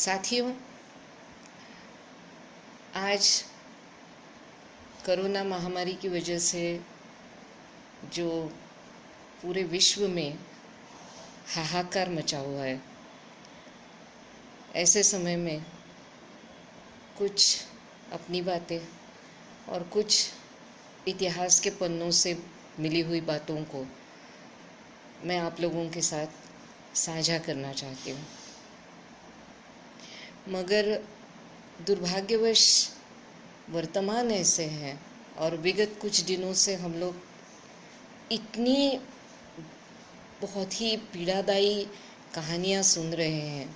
साथियों, आज कोरोना महामारी की वजह से जो पूरे विश्व में हाहाकार मचा हुआ है, ऐसे समय में कुछ अपनी बातें और कुछ इतिहास के पन्नों से मिली हुई बातों को मैं आप लोगों के साथ साझा करना चाहती हूँ। मगर दुर्भाग्यवश वर्तमान ऐसे है और विगत कुछ दिनों से हम लोग इतनी बहुत ही पीड़ादायी कहानियाँ सुन रहे हैं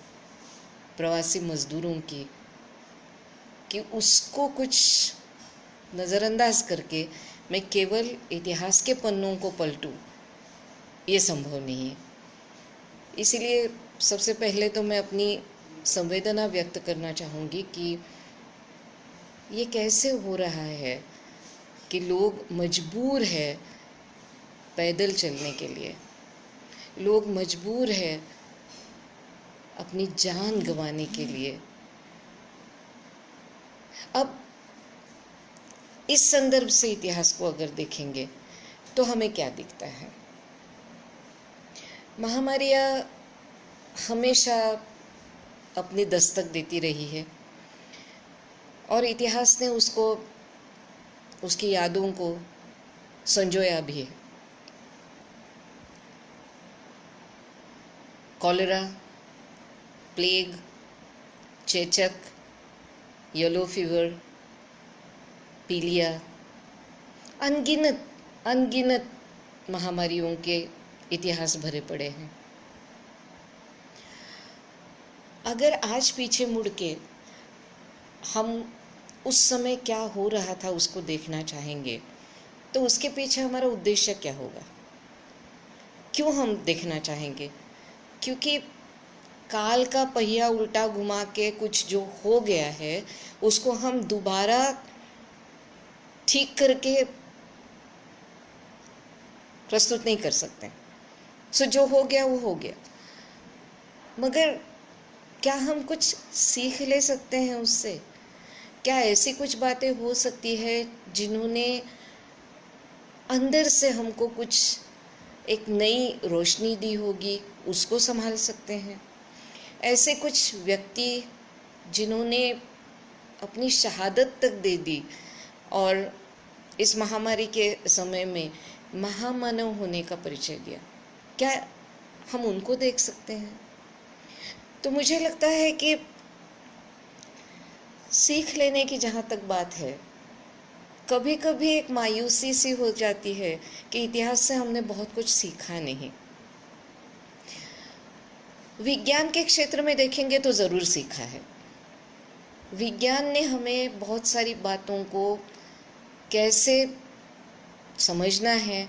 प्रवासी मजदूरों की कि उसको कुछ नज़रअंदाज करके मैं केवल इतिहास के पन्नों को पलटूं, ये संभव नहीं है। इसीलिए सबसे पहले तो मैं अपनी संवेदना व्यक्त करना चाहूँगी कि ये कैसे हो रहा है कि लोग मजबूर है पैदल चलने के लिए, लोग मजबूर है अपनी जान गंवाने के लिए। अब इस संदर्भ से इतिहास को अगर देखेंगे तो हमें क्या दिखता है? महामारियाँ हमेशा अपनी दस्तक देती रही है और इतिहास ने उसकी यादों को संजोया भी है। कॉलेरा, प्लेग, चेचक, येलो फीवर, पीलिया, अनगिनत महामारियों के इतिहास भरे पड़े हैं। अगर आज पीछे मुड़ के हम उस समय क्या हो रहा था उसको देखना चाहेंगे तो उसके पीछे हमारा उद्देश्य क्या होगा? क्यों हम देखना चाहेंगे? क्योंकि काल का पहिया उल्टा घुमा के कुछ जो हो गया है उसको हम दोबारा ठीक करके प्रस्तुत नहीं कर सकते। सो जो हो गया वो हो गया, मगर क्या हम कुछ सीख ले सकते हैं उससे? क्या ऐसी कुछ बातें हो सकती है जिन्होंने अंदर से हमको कुछ एक नई रोशनी दी होगी, उसको संभाल सकते हैं? ऐसे कुछ व्यक्ति जिन्होंने अपनी शहादत तक दे दी और इस महामारी के समय में महामानव होने का परिचय दिया, क्या हम उनको देख सकते हैं? तो मुझे लगता है कि सीख लेने की जहाँ तक बात है, कभी कभी एक मायूसी सी हो जाती है कि इतिहास से हमने बहुत कुछ सीखा नहीं। विज्ञान के क्षेत्र में देखेंगे तो ज़रूर सीखा है। विज्ञान ने हमें बहुत सारी बातों को कैसे समझना है,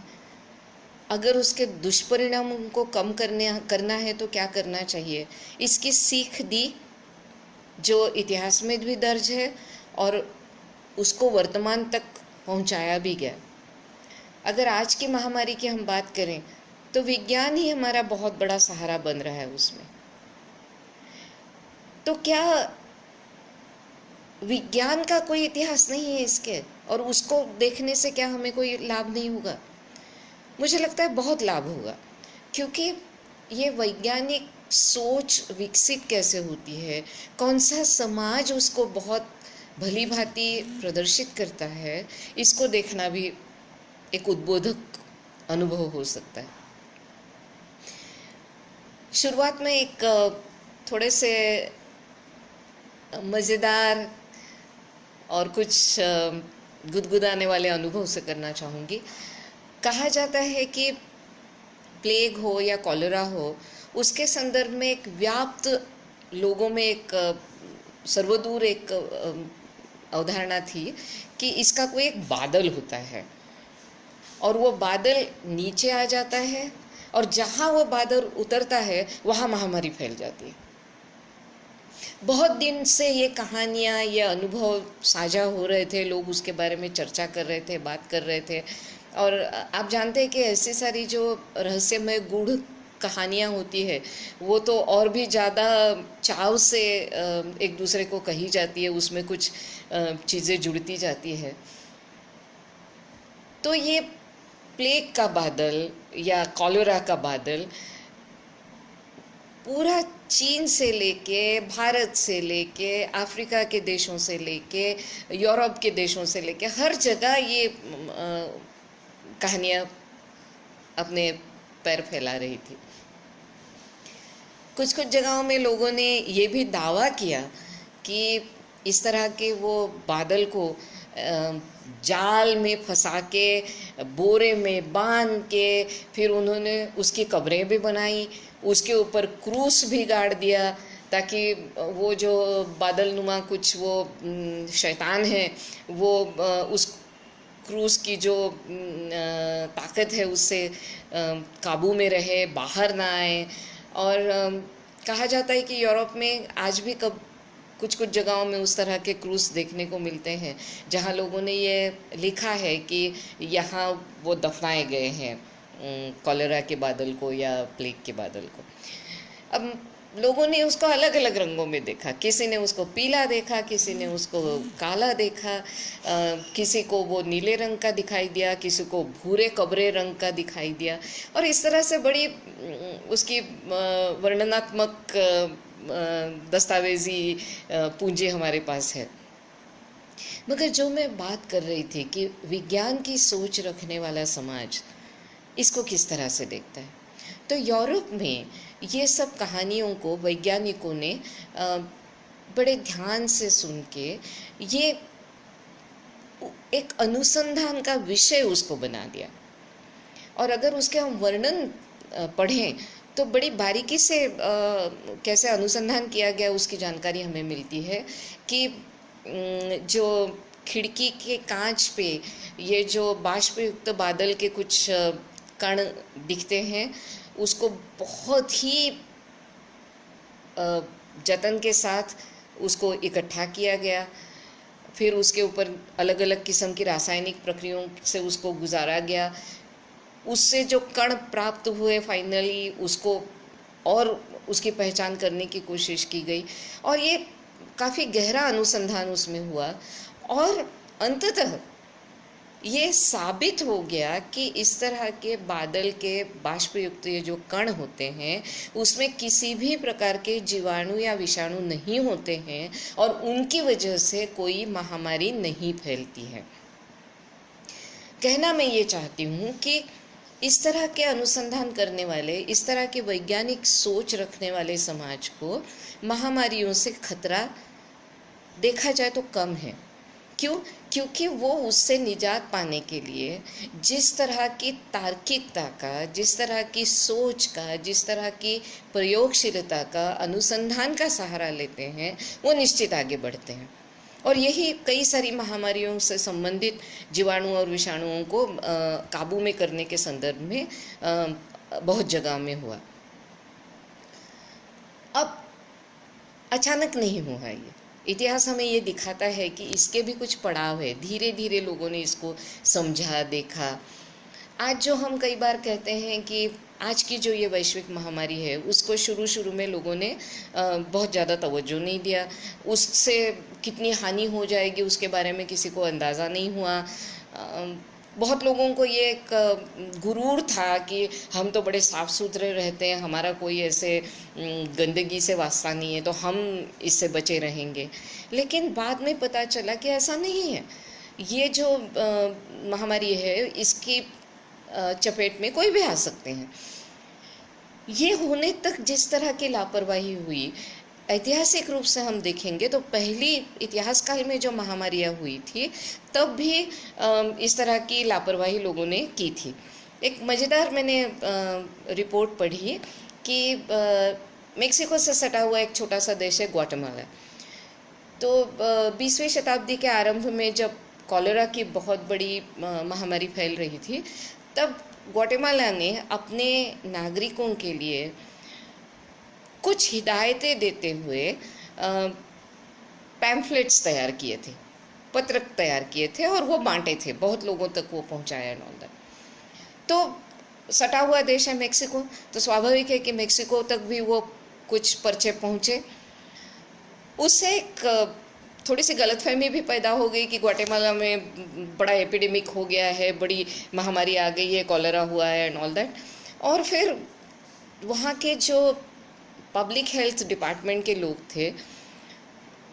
अगर उसके दुष्परिणामों को कम करना है तो क्या करना चाहिए, इसकी सीख दी, जो इतिहास में भी दर्ज है और उसको वर्तमान तक पहुंचाया भी गया। अगर आज की महामारी की हम बात करें तो विज्ञान ही हमारा बहुत बड़ा सहारा बन रहा है उसमें। तो क्या विज्ञान का कोई इतिहास नहीं है इसके, और उसको देखने से क्या हमें कोई लाभ नहीं होगा? मुझे लगता है बहुत लाभ होगा, क्योंकि ये वैज्ञानिक सोच विकसित कैसे होती है, कौन सा समाज उसको बहुत भली भांति प्रदर्शित करता है, इसको देखना भी एक उद्बोधक अनुभव हो सकता है। शुरुआत में एक थोड़े से मज़ेदार और कुछ गुदगुदाने वाले अनुभव से करना चाहूँगी। कहा जाता है कि प्लेग हो या कॉलेरा हो, उसके संदर्भ में एक व्याप्त लोगों में एक सर्वदूर एक अवधारणा थी कि इसका कोई एक बादल होता है और वो बादल नीचे आ जाता है और जहाँ वो बादल उतरता है वहाँ महामारी फैल जाती है। बहुत दिन से ये कहानियाँ, ये अनुभव साझा हो रहे थे, लोग उसके बारे में चर्चा कर रहे थे, बात कर रहे थे। और आप जानते हैं कि ऐसी सारी जो रहस्यमय गूढ़ कहानियाँ होती है वो तो और भी ज़्यादा चाव से एक दूसरे को कही जाती है, उसमें कुछ चीज़ें जुड़ती जाती है। तो ये प्लेग का बादल या कॉलेरा का बादल पूरा चीन से लेके, भारत से लेके, अफ्रीका के देशों से लेके, यूरोप के देशों से लेके हर जगह ये कहानियाँ अपने पैर फैला रही थी। कुछ कुछ जगहों में लोगों ने ये भी दावा किया कि इस तरह के वो बादल को जाल में फंसा के, बोरे में बांध के, फिर उन्होंने उसकी कब्रें भी बनाई, उसके ऊपर क्रूस भी गाड़ दिया ताकि वो जो बादल नुमा कुछ वो शैतान है वो उस क्रूस की जो ताकत है उससे काबू में रहे, बाहर ना आए। और कहा जाता है कि यूरोप में आज भी कुछ कुछ जगहों में उस तरह के क्रूस देखने को मिलते हैं जहाँ लोगों ने ये लिखा है कि यहाँ वो दफनाए गए हैं कॉलेरा के बादल को या प्लेग के बादल को। अब लोगों ने उसको अलग अलग रंगों में देखा, किसी ने उसको पीला देखा, किसी ने उसको काला देखा, किसी को वो नीले रंग का दिखाई दिया, किसी को भूरे कबरे रंग का दिखाई दिया, और इस तरह से बड़ी उसकी वर्णनात्मक दस्तावेजी पूंजी हमारे पास है। मगर जो मैं बात कर रही थी कि विज्ञान की सोच रखने वाला समाज इसको किस तरह से देखता है, तो यूरोप में ये सब कहानियों को वैज्ञानिकों ने बड़े ध्यान से सुन के ये एक अनुसंधान का विषय उसको बना दिया। और अगर उसके हम वर्णन पढ़ें तो बड़ी बारीकी से कैसे अनुसंधान किया गया उसकी जानकारी हमें मिलती है कि जो खिड़की के कांच पे ये जो बाष्पयुक्त बादल के कुछ कण दिखते हैं उसको बहुत ही जतन के साथ उसको इकट्ठा किया गया, फिर उसके ऊपर अलग अलग किस्म की रासायनिक प्रक्रियाओं से उसको गुजारा गया, उससे जो कण प्राप्त हुए फाइनली उसको और उसकी पहचान करने की कोशिश की गई, और ये काफ़ी गहरा अनुसंधान उसमें हुआ। और अंततः ये साबित हो गया कि इस तरह के बादल के बाष्पयुक्त ये जो कण होते हैं उसमें किसी भी प्रकार के जीवाणु या विषाणु नहीं होते हैं और उनकी वजह से कोई महामारी नहीं फैलती है। कहना मैं ये चाहती हूँ कि इस तरह के अनुसंधान करने वाले, इस तरह के वैज्ञानिक सोच रखने वाले समाज को महामारियों से खतरा देखा जाए तो कम है। क्यों? क्योंकि वो उससे निजात पाने के लिए जिस तरह की तार्किकता का, जिस तरह की सोच का, जिस तरह की प्रयोगशीलता का, अनुसंधान का सहारा लेते हैं वो निश्चित आगे बढ़ते हैं। और यही कई सारी महामारियों से संबंधित जीवाणु और विषाणुओं को काबू में करने के संदर्भ में बहुत जगह में हुआ। अब अचानक नहीं हुआ ये, इतिहास हमें ये दिखाता है कि इसके भी कुछ पड़ाव है, धीरे धीरे लोगों ने इसको समझा, देखा। आज जो हम कई बार कहते हैं कि आज की जो ये वैश्विक महामारी है उसको शुरू में लोगों ने बहुत ज़्यादा तवज्जो नहीं दिया, उससे कितनी हानि हो जाएगी उसके बारे में किसी को अंदाज़ा नहीं हुआ। बहुत लोगों को ये एक गुरूर था कि हम तो बड़े साफ़ सुथरे रहते हैं, हमारा कोई ऐसे गंदगी से वास्ता नहीं है तो हम इससे बचे रहेंगे। लेकिन बाद में पता चला कि ऐसा नहीं है। ये जो महामारी है इसकी चपेट में कोई भी आ सकते हैं। ये होने तक जिस तरह की लापरवाही हुई, ऐतिहासिक रूप से हम देखेंगे तो पहली इतिहास काल में जो महामारियाँ हुई थी तब भी इस तरह की लापरवाही लोगों ने की थी। एक मज़ेदार मैंने रिपोर्ट पढ़ी कि मेक्सिको से सटा हुआ एक छोटा सा देश है ग्वाटेमाला। तो 20वीं शताब्दी के आरंभ में जब कॉलेरा की बहुत बड़ी महामारी फैल रही थी तब ग्वाटेमाला ने अपने नागरिकों के लिए कुछ हिदायतें देते हुए पैम्फलेट्स तैयार किए थे, पत्रक तैयार किए थे और वो बांटे थे, बहुत लोगों तक वो पहुंचाया नॉर्दर। तो सटा हुआ देश है मेक्सिको, तो स्वाभाविक है कि मेक्सिको तक भी वो कुछ पर्चे पहुँचे। उससे एक थोड़ी सी गलतफहमी भी पैदा हो गई कि ग्वाटेमाला में बड़ा एपिडेमिक हो गया है, बड़ी महामारी आ गई है, कॉलेरा हुआ है एंड ऑल दैट। और फिर वहाँ के जो पब्लिक हेल्थ डिपार्टमेंट के लोग थे,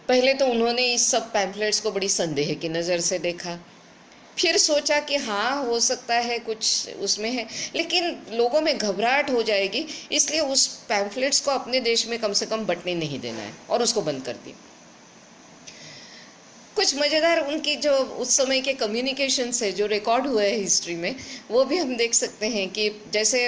पहले तो उन्होंने इस सब पैम्फलेट्स को बड़ी संदेह की नज़र से देखा, फिर सोचा कि हाँ हो सकता है कुछ उसमें है, लेकिन लोगों में घबराहट हो जाएगी, इसलिए उस पैम्फलेट्स को अपने देश में कम से कम बंटने नहीं देना है, और उसको बंद कर दिया। कुछ मज़ेदार उनकी जो उस समय के कम्युनिकेशन से जो रिकॉर्ड हुए हैं हिस्ट्री में, वो भी हम देख सकते हैं कि जैसे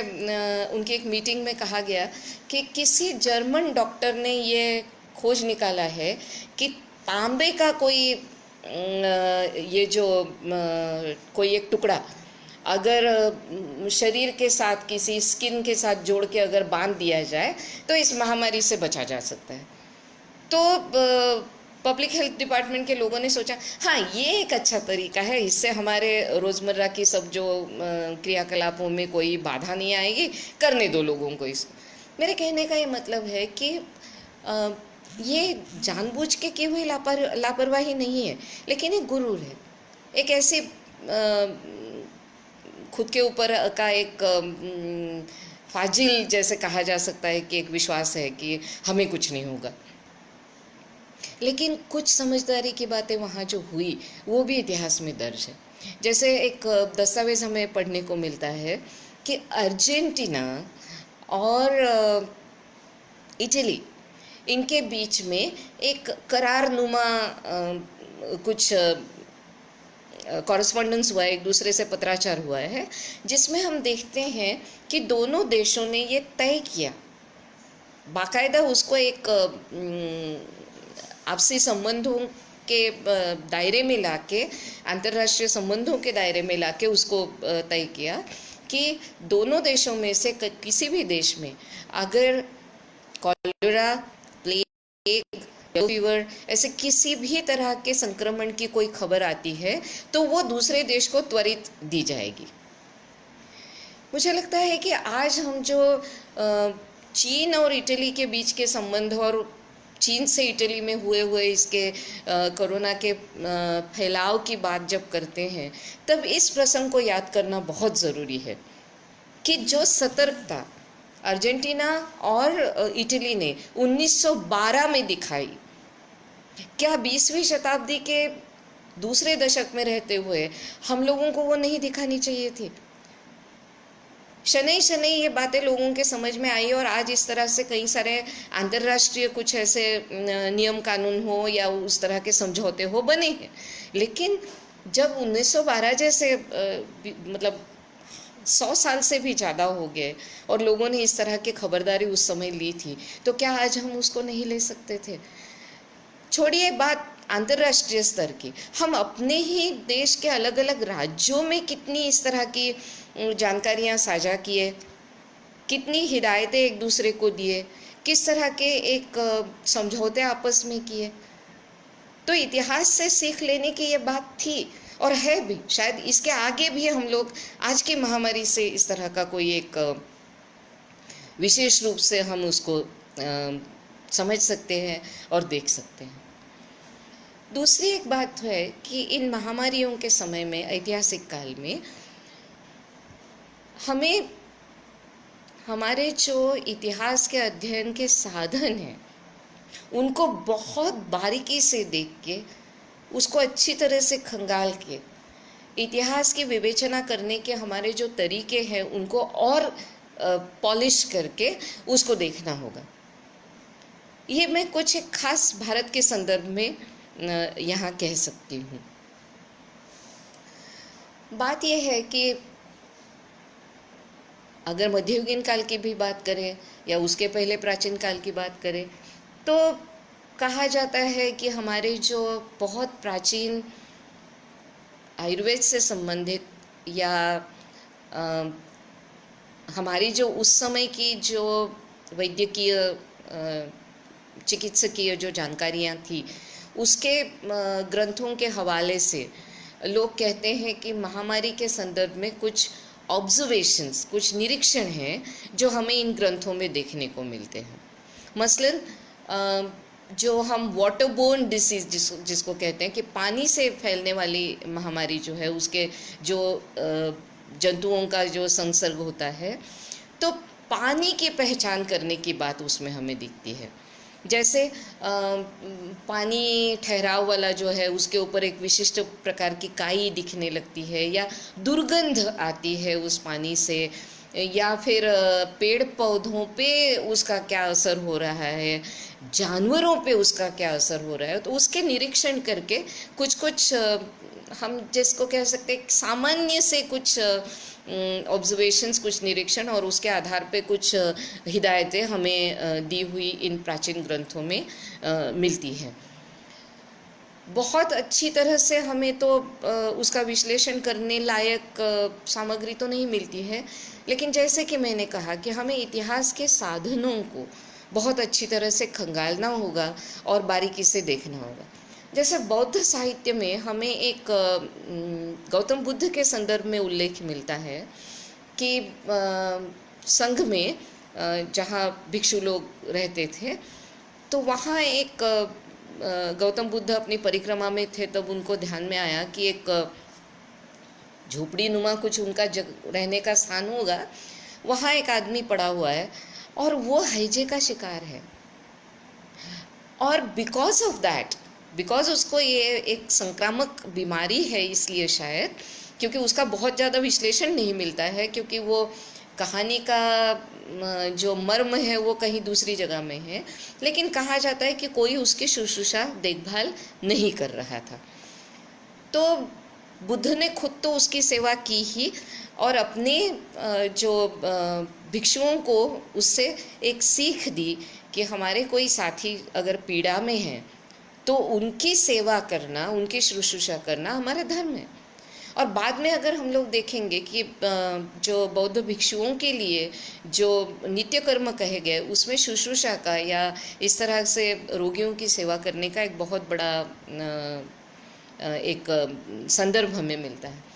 उनकी एक मीटिंग में कहा गया कि किसी जर्मन डॉक्टर ने ये खोज निकाला है कि तांबे का कोई ये जो कोई एक टुकड़ा अगर शरीर के साथ किसी स्किन के साथ जोड़ के अगर बांध दिया जाए तो इस महामारी से बचा जा सकता है। तो पब्लिक हेल्थ डिपार्टमेंट के लोगों ने सोचा हाँ ये एक अच्छा तरीका है, इससे हमारे रोज़मर्रा की सब जो क्रियाकलापों में कोई बाधा नहीं आएगी, करने दो लोगों को इसको। मेरे कहने का ये मतलब है कि ये जानबूझ के की हुई लापरवाही नहीं है, लेकिन एक गुरूर है, एक ऐसी खुद के ऊपर का एक फाजिल जैसे कहा जा सकता है कि एक विश्वास है कि हमें कुछ नहीं होगा। लेकिन कुछ समझदारी की बातें वहाँ जो हुई वो भी इतिहास में दर्ज है। जैसे एक दस्तावेज हमें पढ़ने को मिलता है कि अर्जेंटीना और इटली, इनके बीच में एक करारनुमा कुछ कॉरेस्पॉन्डेंस हुआ है, एक दूसरे से पत्राचार हुआ है, जिसमें हम देखते हैं कि दोनों देशों ने ये तय किया, बाकायदा उसको एक आपसी संबंधों के दायरे में लाके, अंतर्राष्ट्रीय संबंधों के दायरे में लाके उसको तय किया कि दोनों देशों में से किसी भी देश में अगर कॉलेरा, प्लेग, फीवर ऐसे किसी भी तरह के संक्रमण की कोई खबर आती है तो वो दूसरे देश को त्वरित दी जाएगी। मुझे लगता है कि आज हम जो चीन और इटली के बीच के संबंध और चीन से इटली में हुए इसके कोरोना के फैलाव की बात जब करते हैं, तब इस प्रसंग को याद करना बहुत ज़रूरी है कि जो सतर्कता अर्जेंटीना और इटली ने 1912 में दिखाई, क्या 20वीं शताब्दी के दूसरे दशक में रहते हुए हम लोगों को वो नहीं दिखानी चाहिए थी? शनै शनै ये बातें लोगों के समझ में आई और आज इस तरह से कई सारे अंतर्राष्ट्रीय कुछ ऐसे नियम कानून हो या उस तरह के समझौते हो बने हैं। लेकिन जब 1912 जैसे मतलब 100 साल से भी ज़्यादा हो गए और लोगों ने इस तरह की खबरदारी उस समय ली थी, तो क्या आज हम उसको नहीं ले सकते थे? छोड़िए बात अंतर्राष्ट्रीय स्तर की, हम अपने ही देश के अलग अलग राज्यों में कितनी इस तरह की जानकारियां साझा किए, कितनी हिदायतें एक दूसरे को दिए, किस तरह के एक समझौते आपस में किए। तो इतिहास से सीख लेने की ये बात थी और है भी। शायद इसके आगे भी हम लोग आज की महामारी से इस तरह का कोई एक विशेष रूप से हम उसको समझ सकते हैं और देख सकते हैं। दूसरी एक बात है कि इन महामारियों के समय में, ऐतिहासिक काल में, हमें हमारे जो इतिहास के अध्ययन के साधन हैं उनको बहुत बारीकी से देख के, उसको अच्छी तरह से खंगाल के, इतिहास की विवेचना करने के हमारे जो तरीके हैं उनको और पॉलिश करके उसको देखना होगा। ये मैं कुछ एक खास भारत के संदर्भ में यहाँ कह सकती हूँ। बात यह है कि अगर मध्ययुगीन काल की भी बात करें या उसके पहले प्राचीन काल की बात करें, तो कहा जाता है कि हमारे जो बहुत प्राचीन आयुर्वेद से संबंधित या हमारी जो उस समय की जो वैद्यकीय चिकित्सकीय जो जानकारियाँ थी, उसके ग्रंथों के हवाले से लोग कहते हैं कि महामारी के संदर्भ में कुछ ऑब्जर्वेशंस, कुछ निरीक्षण हैं जो हमें इन ग्रंथों में देखने को मिलते हैं। मसलन जो हम वाटरबोर्न डिसीज जिसको कहते हैं कि पानी से फैलने वाली महामारी जो है, उसके जो जंतुओं का जो संसर्ग होता है, तो पानी की पहचान करने की बात उसमें हमें दिखती है। जैसे पानी ठहराव वाला जो है, उसके ऊपर एक विशिष्ट प्रकार की काई दिखने लगती है, या दुर्गंध आती है उस पानी से, या फिर पेड़ पौधों पे उसका क्या असर हो रहा है, जानवरों पे उसका क्या असर हो रहा है। तो उसके निरीक्षण करके कुछ कुछ हम जिसको कह सकते हैं सामान्य से कुछ ऑब्जर्वेशंस, कुछ निरीक्षण, और उसके आधार पे कुछ हिदायतें हमें दी हुई इन प्राचीन ग्रंथों में मिलती हैं। बहुत अच्छी तरह से हमें तो उसका विश्लेषण करने लायक सामग्री तो नहीं मिलती है, लेकिन जैसे कि मैंने कहा कि हमें इतिहास के साधनों को बहुत अच्छी तरह से खंगालना होगा और बारीकी से देखना होगा। जैसे बौद्ध साहित्य में हमें एक गौतम बुद्ध के संदर्भ में उल्लेख मिलता है कि संघ में जहाँ भिक्षु लोग रहते थे, तो वहाँ एक गौतम बुद्ध अपनी परिक्रमा में थे, तब उनको ध्यान में आया कि एक झोपड़ी नुमा कुछ उनका रहने का स्थान होगा, वहाँ एक आदमी पड़ा हुआ है और वो हैजे का शिकार है। और बिकॉज उसको ये एक संक्रामक बीमारी है, इसलिए शायद, क्योंकि उसका बहुत ज़्यादा विश्लेषण नहीं मिलता है, क्योंकि वो कहानी का जो मर्म है वो कहीं दूसरी जगह में है, लेकिन कहा जाता है कि कोई उसकी शुश्रूषा देखभाल नहीं कर रहा था। तो बुद्ध ने खुद तो उसकी सेवा की ही, और अपने जो भिक्षुओं को उससे एक सीख दी कि हमारे कोई साथी अगर पीड़ा में है तो उनकी सेवा करना, उनकी शुश्रूषा करना हमारा धर्म है। और बाद में अगर हम लोग देखेंगे कि जो बौद्ध भिक्षुओं के लिए जो नित्य कर्म कहे गए, उसमें शुश्रूषा का या इस तरह से रोगियों की सेवा करने का एक बहुत बड़ा एक संदर्भ हमें मिलता है।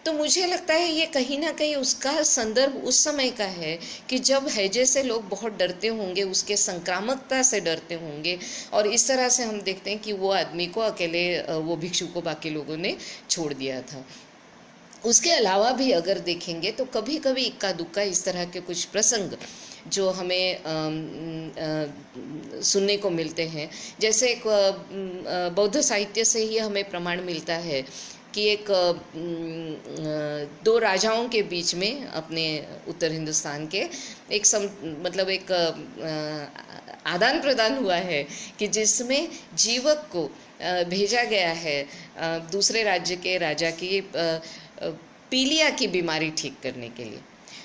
तो मुझे लगता है ये कहीं ना कहीं उसका संदर्भ उस समय का है कि जब हैजे से लोग बहुत डरते होंगे, उसके संक्रामकता से डरते होंगे, और इस तरह से हम देखते हैं कि वो आदमी को अकेले, वो भिक्षु को बाकी लोगों ने छोड़ दिया था। उसके अलावा भी अगर देखेंगे तो कभी कभी इक्का दुक्का इस तरह के कुछ प्रसंग जो हमें सुनने को मिलते हैं। जैसे एक बौद्ध साहित्य से ही हमें प्रमाण मिलता है कि एक दो राजाओं के बीच में, अपने उत्तर हिंदुस्तान के, मतलब एक आदान प्रदान हुआ है कि जिसमें जीवक को भेजा गया है दूसरे राज्य के राजा की पीलिया की बीमारी ठीक करने के लिए।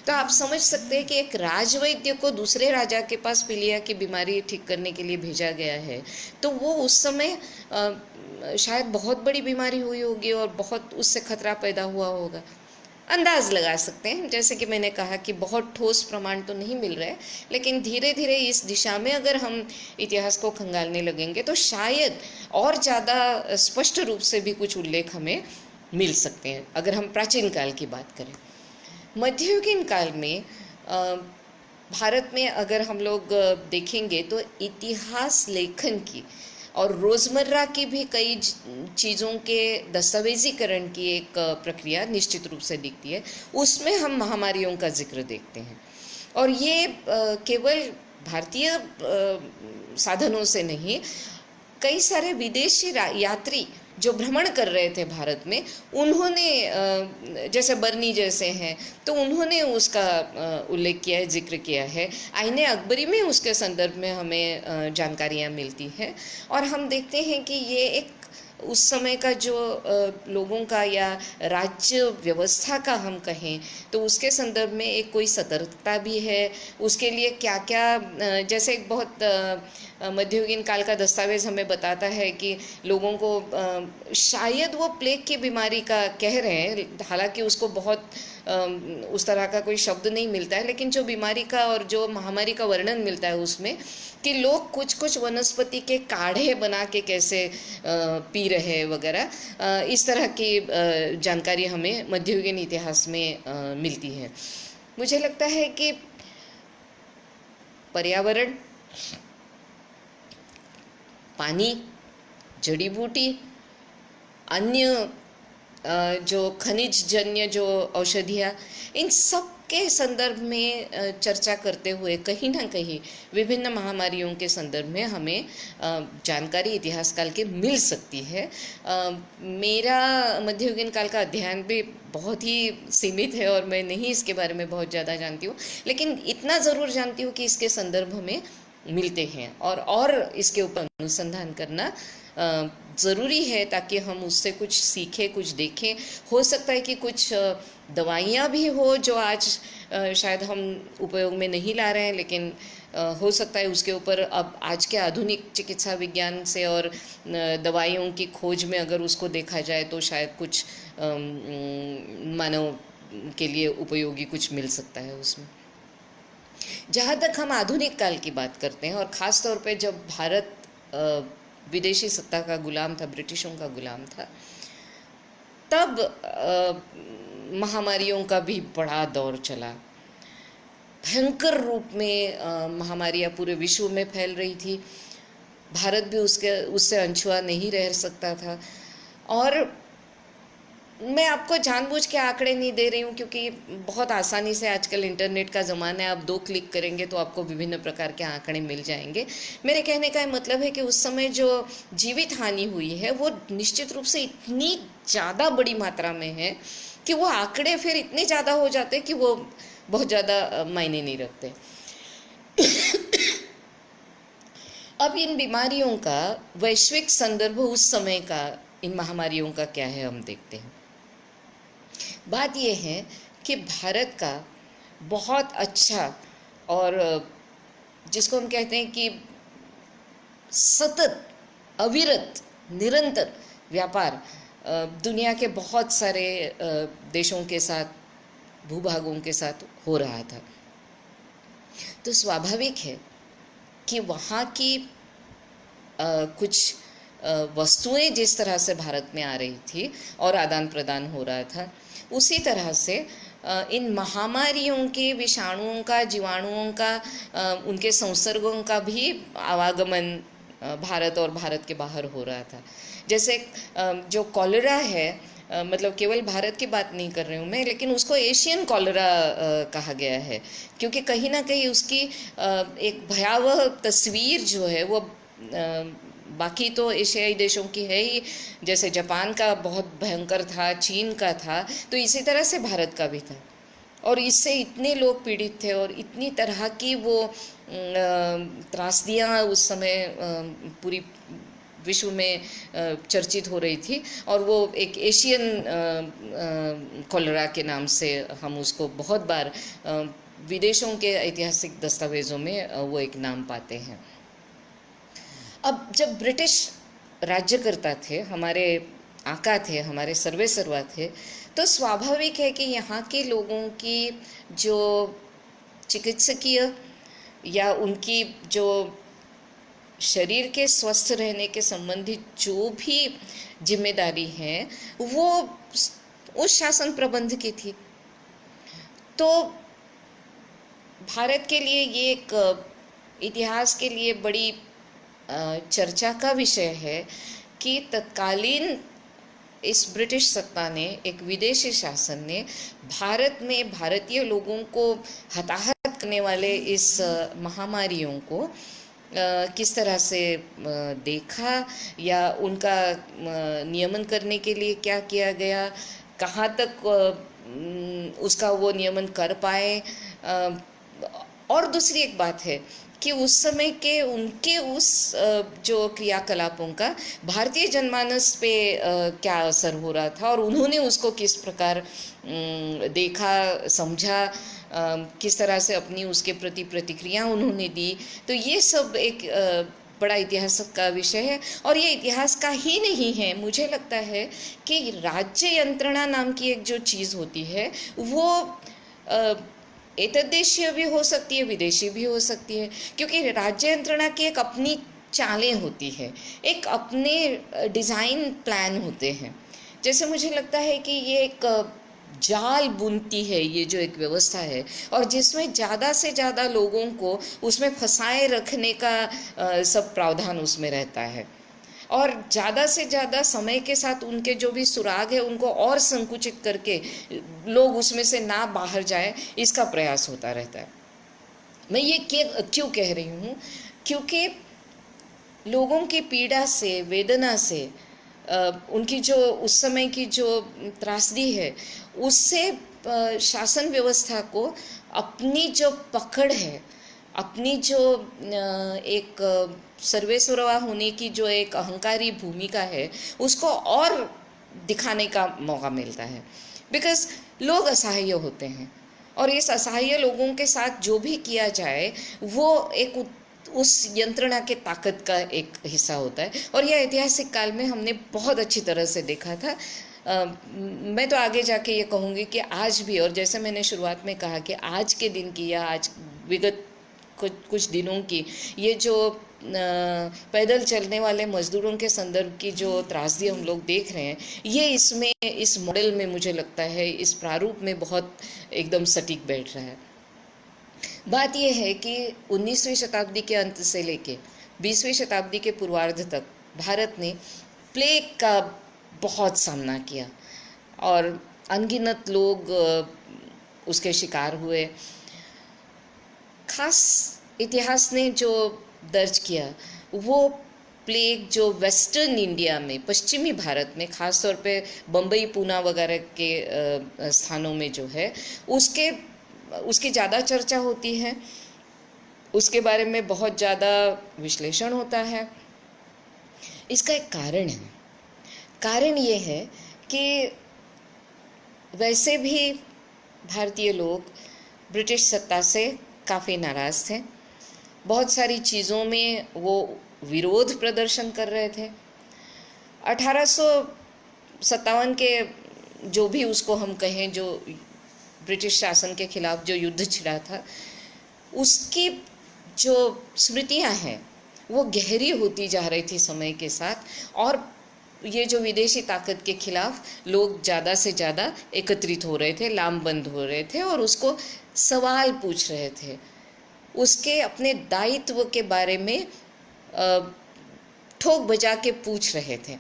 तो आप समझ सकते हैं कि एक राजवैद्य को दूसरे राजा के पास पीलिया की बीमारी ठीक करने के लिए भेजा गया है, तो वो उस समय शायद बहुत बड़ी बीमारी हुई होगी और बहुत उससे खतरा पैदा हुआ होगा। अंदाज लगा सकते हैं, जैसे कि मैंने कहा कि बहुत ठोस प्रमाण तो नहीं मिल रहे, लेकिन धीरे धीरे इस दिशा में अगर हम इतिहास को खंगालने लगेंगे तो शायद और ज़्यादा स्पष्ट रूप से भी कुछ उल्लेख हमें मिल सकते हैं, अगर हम प्राचीन काल की बात करें। मध्ययुगीन काल में भारत में अगर हम लोग देखेंगे तो इतिहास लेखन की और रोज़मर्रा की भी कई चीज़ों के दस्तावेजीकरण की एक प्रक्रिया निश्चित रूप से दिखती है। उसमें हम महामारियों का जिक्र देखते हैं, और ये केवल भारतीय साधनों से नहीं, कई सारे विदेशी यात्री जो भ्रमण कर रहे थे भारत में, उन्होंने जैसे बर्नी जैसे हैं, तो उन्होंने उसका उल्लेख किया है, जिक्र किया है। आईने अकबरी में उसके संदर्भ में हमें जानकारियाँ मिलती हैं, और हम देखते हैं कि ये एक उस समय का जो लोगों का या राज्य व्यवस्था का हम कहें तो उसके संदर्भ में एक कोई सतर्कता भी है। उसके लिए क्या क्या, जैसे एक बहुत मध्ययुगीन काल का दस्तावेज हमें बताता है कि लोगों को शायद वो प्लेग की बीमारी का कह रहे हैं, हालांकि उसको बहुत उस तरह का कोई शब्द नहीं मिलता है, लेकिन जो बीमारी का और जो महामारी का वर्णन मिलता है उसमें कि लोग कुछ कुछ वनस्पति के काढ़े बना के कैसे पी रहे वगैरह, इस तरह की जानकारी हमें मध्ययुगीन इतिहास में मिलती है। मुझे लगता है कि पर्यावरण, पानी, जड़ी बूटी, अन्य जो खनिज जन्य जो औषधियाँ, इन सब के संदर्भ में चर्चा करते हुए कहीं ना कहीं विभिन्न महामारियों के संदर्भ में हमें जानकारी इतिहास काल की मिल सकती है। मेरा मध्ययुगीन काल का अध्ययन भी बहुत ही सीमित है और मैं नहीं इसके बारे में बहुत ज़्यादा जानती हूँ, लेकिन इतना ज़रूर जानती हूँ कि इसके संदर्भ हमें मिलते हैं और इसके ऊपर अनुसंधान करना ज़रूरी है ताकि हम उससे कुछ सीखें, कुछ देखें। हो सकता है कि कुछ दवाइयाँ भी हो जो आज शायद हम उपयोग में नहीं ला रहे हैं, लेकिन हो सकता है उसके ऊपर अब आज के आधुनिक चिकित्सा विज्ञान से और दवाइयों की खोज में अगर उसको देखा जाए तो शायद कुछ मानव के लिए उपयोगी कुछ मिल सकता है उसमें। जहाँ तक हम आधुनिक काल की बात करते हैं और ख़ास तौर पे जब भारत विदेशी सत्ता का गुलाम था, ब्रिटिशों का गुलाम था, तब महामारियों का भी बड़ा दौर चला। भयंकर रूप में महामारियाँ पूरे विश्व में फैल रही थी। भारत भी उससे अनछुआ नहीं रह सकता था। और मैं आपको जानबूझ के आंकड़े नहीं दे रही हूँ क्योंकि बहुत आसानी से आजकल इंटरनेट का ज़माना है, आप 2 क्लिक करेंगे तो आपको विभिन्न प्रकार के आंकड़े मिल जाएंगे। मेरे कहने का मतलब है कि उस समय जो जीवित हानि हुई है वो निश्चित रूप से इतनी ज़्यादा बड़ी मात्रा में है कि वो आंकड़े फिर इतने ज़्यादा हो जाते हैं कि वो बहुत ज़्यादा मायने नहीं रखते। अब इन बीमारियों का वैश्विक संदर्भ उस समय का, इन महामारियों का क्या है, हम देखते हैं। बात यह है कि भारत का बहुत अच्छा और जिसको हम कहते हैं कि सतत, अविरत, निरंतर व्यापार दुनिया के बहुत सारे देशों के साथ, भूभागों के साथ हो रहा था। तो स्वाभाविक है कि वहाँ की कुछ वस्तुएं जिस तरह से भारत में आ रही थी और आदान प्रदान हो रहा था, उसी तरह से इन महामारियों के, विषाणुओं का, जीवाणुओं का, उनके संसर्गों का भी आवागमन भारत और भारत के बाहर हो रहा था। जैसे जो कॉलेरा है, मतलब केवल भारत की बात नहीं कर रही हूँ मैं, लेकिन उसको एशियन कॉलेरा कहा गया है क्योंकि कहीं ना कहीं उसकी एक भयावह तस्वीर जो है वो बाकी तो एशियाई देशों की है ही, जैसे जापान का बहुत भयंकर था, चीन का था, तो इसी तरह से भारत का भी था। और इससे इतने लोग पीड़ित थे और इतनी तरह की वो त्रासदियाँ उस समय पूरी विश्व में चर्चित हो रही थी, और वो एक एशियन कॉलेरा के नाम से हम उसको बहुत बार विदेशों के ऐतिहासिक दस्तावेज़ों में वो एक नाम पाते हैं। अब जब ब्रिटिश राज्य करता थे, हमारे आका थे, हमारे सर्वेसर्वा थे, तो स्वाभाविक है कि यहाँ के लोगों की जो चिकित्सकीय या उनकी जो शरीर के स्वस्थ रहने के संबंधित जो भी जिम्मेदारी है वो उस शासन प्रबंध की थी। तो भारत के लिए ये एक इतिहास के लिए बड़ी चर्चा का विषय है कि तत्कालीन इस ब्रिटिश सत्ता ने, एक विदेशी शासन ने भारत में भारतीय लोगों को हताहत करने वाले इस महामारियों को किस तरह से देखा या उनका नियमन करने के लिए क्या किया गया, कहाँ तक उसका वो नियमन कर पाए। और दूसरी एक बात है कि उस समय के उनके उस जो क्रियाकलापों का भारतीय जनमानस पे क्या असर हो रहा था और उन्होंने उसको किस प्रकार देखा, समझा, किस तरह से अपनी उसके प्रति प्रतिक्रिया उन्होंने दी। तो ये सब एक बड़ा इतिहास का विषय है। और ये इतिहास का ही नहीं है, मुझे लगता है कि राज्य यंत्रणा नाम की एक जो चीज़ होती है वो एतद्देशीय भी हो सकती है, विदेशी भी हो सकती है, क्योंकि राज्य यंत्रणा की एक अपनी चालें होती है, एक अपने डिज़ाइन प्लान होते हैं। जैसे मुझे लगता है कि ये एक जाल बुनती है ये जो एक व्यवस्था है, और जिसमें ज़्यादा से ज़्यादा लोगों को उसमें फंसाए रखने का सब प्रावधान उसमें रहता है, और ज़्यादा से ज़्यादा समय के साथ उनके जो भी सुराग है उनको और संकुचित करके लोग उसमें से ना बाहर जाए, इसका प्रयास होता रहता है। मैं ये क्यों कह रही हूँ, क्योंकि लोगों की पीड़ा से, वेदना से, उनकी जो उस समय की जो त्रासदी है, उससे शासन व्यवस्था को अपनी जो पकड़ है, अपनी जो एक सर्वेसर्वा होने की जो एक अहंकारी भूमिका है, उसको और दिखाने का मौका मिलता है। बिकॉज लोग असहाय होते हैं, और इस असहाय लोगों के साथ जो भी किया जाए वो एक उस यंत्रणा के ताकत का एक हिस्सा होता है। और यह ऐतिहासिक काल में हमने बहुत अच्छी तरह से देखा था। मैं तो आगे जाके ये कहूँगी कि आज भी, और जैसे मैंने शुरुआत में कहा कि आज के दिन की या आज विगत कुछ दिनों की ये जो पैदल चलने वाले मजदूरों के संदर्भ की जो त्रासदी हम लोग देख रहे हैं, ये इसमें, इस मॉडल में मुझे लगता है, इस प्रारूप में बहुत एकदम सटीक बैठ रहा है। बात यह है कि 19वीं शताब्दी के अंत से लेके 20वीं शताब्दी के पूर्वार्ध तक भारत ने प्लेग का बहुत सामना किया, और अनगिनत लोग उसके शिकार हुए। खास इतिहास ने जो दर्ज किया वो प्लेग जो वेस्टर्न इंडिया में, पश्चिमी भारत में, खास तौर पे बम्बई, पूना वगैरह के स्थानों में जो है, उसकी ज़्यादा चर्चा होती है, उसके बारे में बहुत ज़्यादा विश्लेषण होता है। इसका एक कारण है। कारण ये है कि वैसे भी भारतीय लोग ब्रिटिश सत्ता से काफ़ी नाराज़ थे, बहुत सारी चीज़ों में वो विरोध प्रदर्शन कर रहे थे। 1857 के जो भी उसको हम कहें, जो ब्रिटिश शासन के खिलाफ जो युद्ध छिड़ा था, उसकी जो स्मृतियां हैं वो गहरी होती जा रही थी समय के साथ, और ये जो विदेशी ताकत के खिलाफ लोग ज़्यादा से ज़्यादा एकत्रित हो रहे थे, लामबंद हो रहे थे, और उसको सवाल पूछ रहे थे, उसके अपने दायित्व के बारे में ठोक बजा के पूछ रहे थे।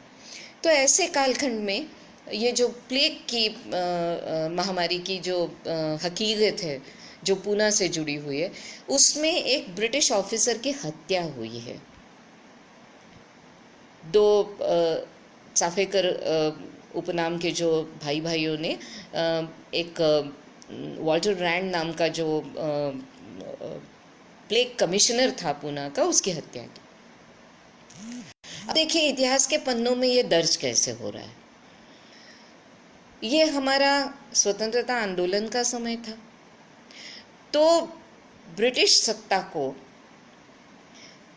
तो ऐसे कालखंड में ये जो प्लेग की महामारी की जो हकीकत है, जो पूना से जुड़ी हुई है, उसमें एक ब्रिटिश ऑफिसर की हत्या हुई है। दो चाफेकर उपनाम के जो भाइयों ने एक वॉल्टर रैंड नाम का जो प्लेग कमिश्नर था पूना का, उसकी हत्या की। अब देखिए इतिहास के पन्नों में ये दर्ज कैसे हो रहा है। ये हमारा स्वतंत्रता आंदोलन का समय था, तो ब्रिटिश सत्ता को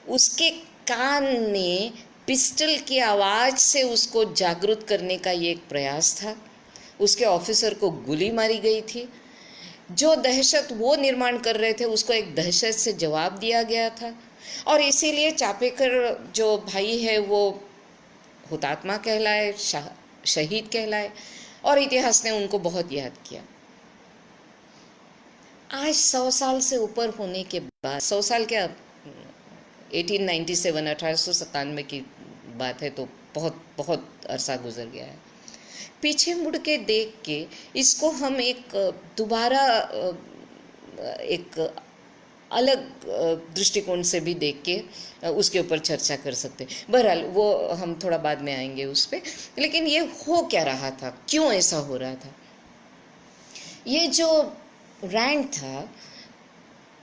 उसके कान में पिस्टल की आवाज़ से उसको जागरूक करने का ये एक प्रयास था। उसके ऑफिसर को गोली मारी गई थी। जो दहशत वो निर्माण कर रहे थे, उसको एक दहशत से जवाब दिया गया था, और इसीलिए चापेकर जो भाई है वो हुतात्मा कहलाए, शहीद कहलाए, और इतिहास ने उनको बहुत याद किया। आज 100 साल से ऊपर होने के बाद, 100 साल क्या, 1897 की बात है, तो बहुत बहुत अरसा गुजर गया है। पीछे मुड़ के देख के इसको हम एक दोबारा एक अलग दृष्टिकोण से भी देख के उसके ऊपर चर्चा कर सकते हैं। बहरहाल वो हम थोड़ा बाद में आएंगे उस पर। लेकिन ये हो क्या रहा था, क्यों ऐसा हो रहा था? ये जो रैंड था,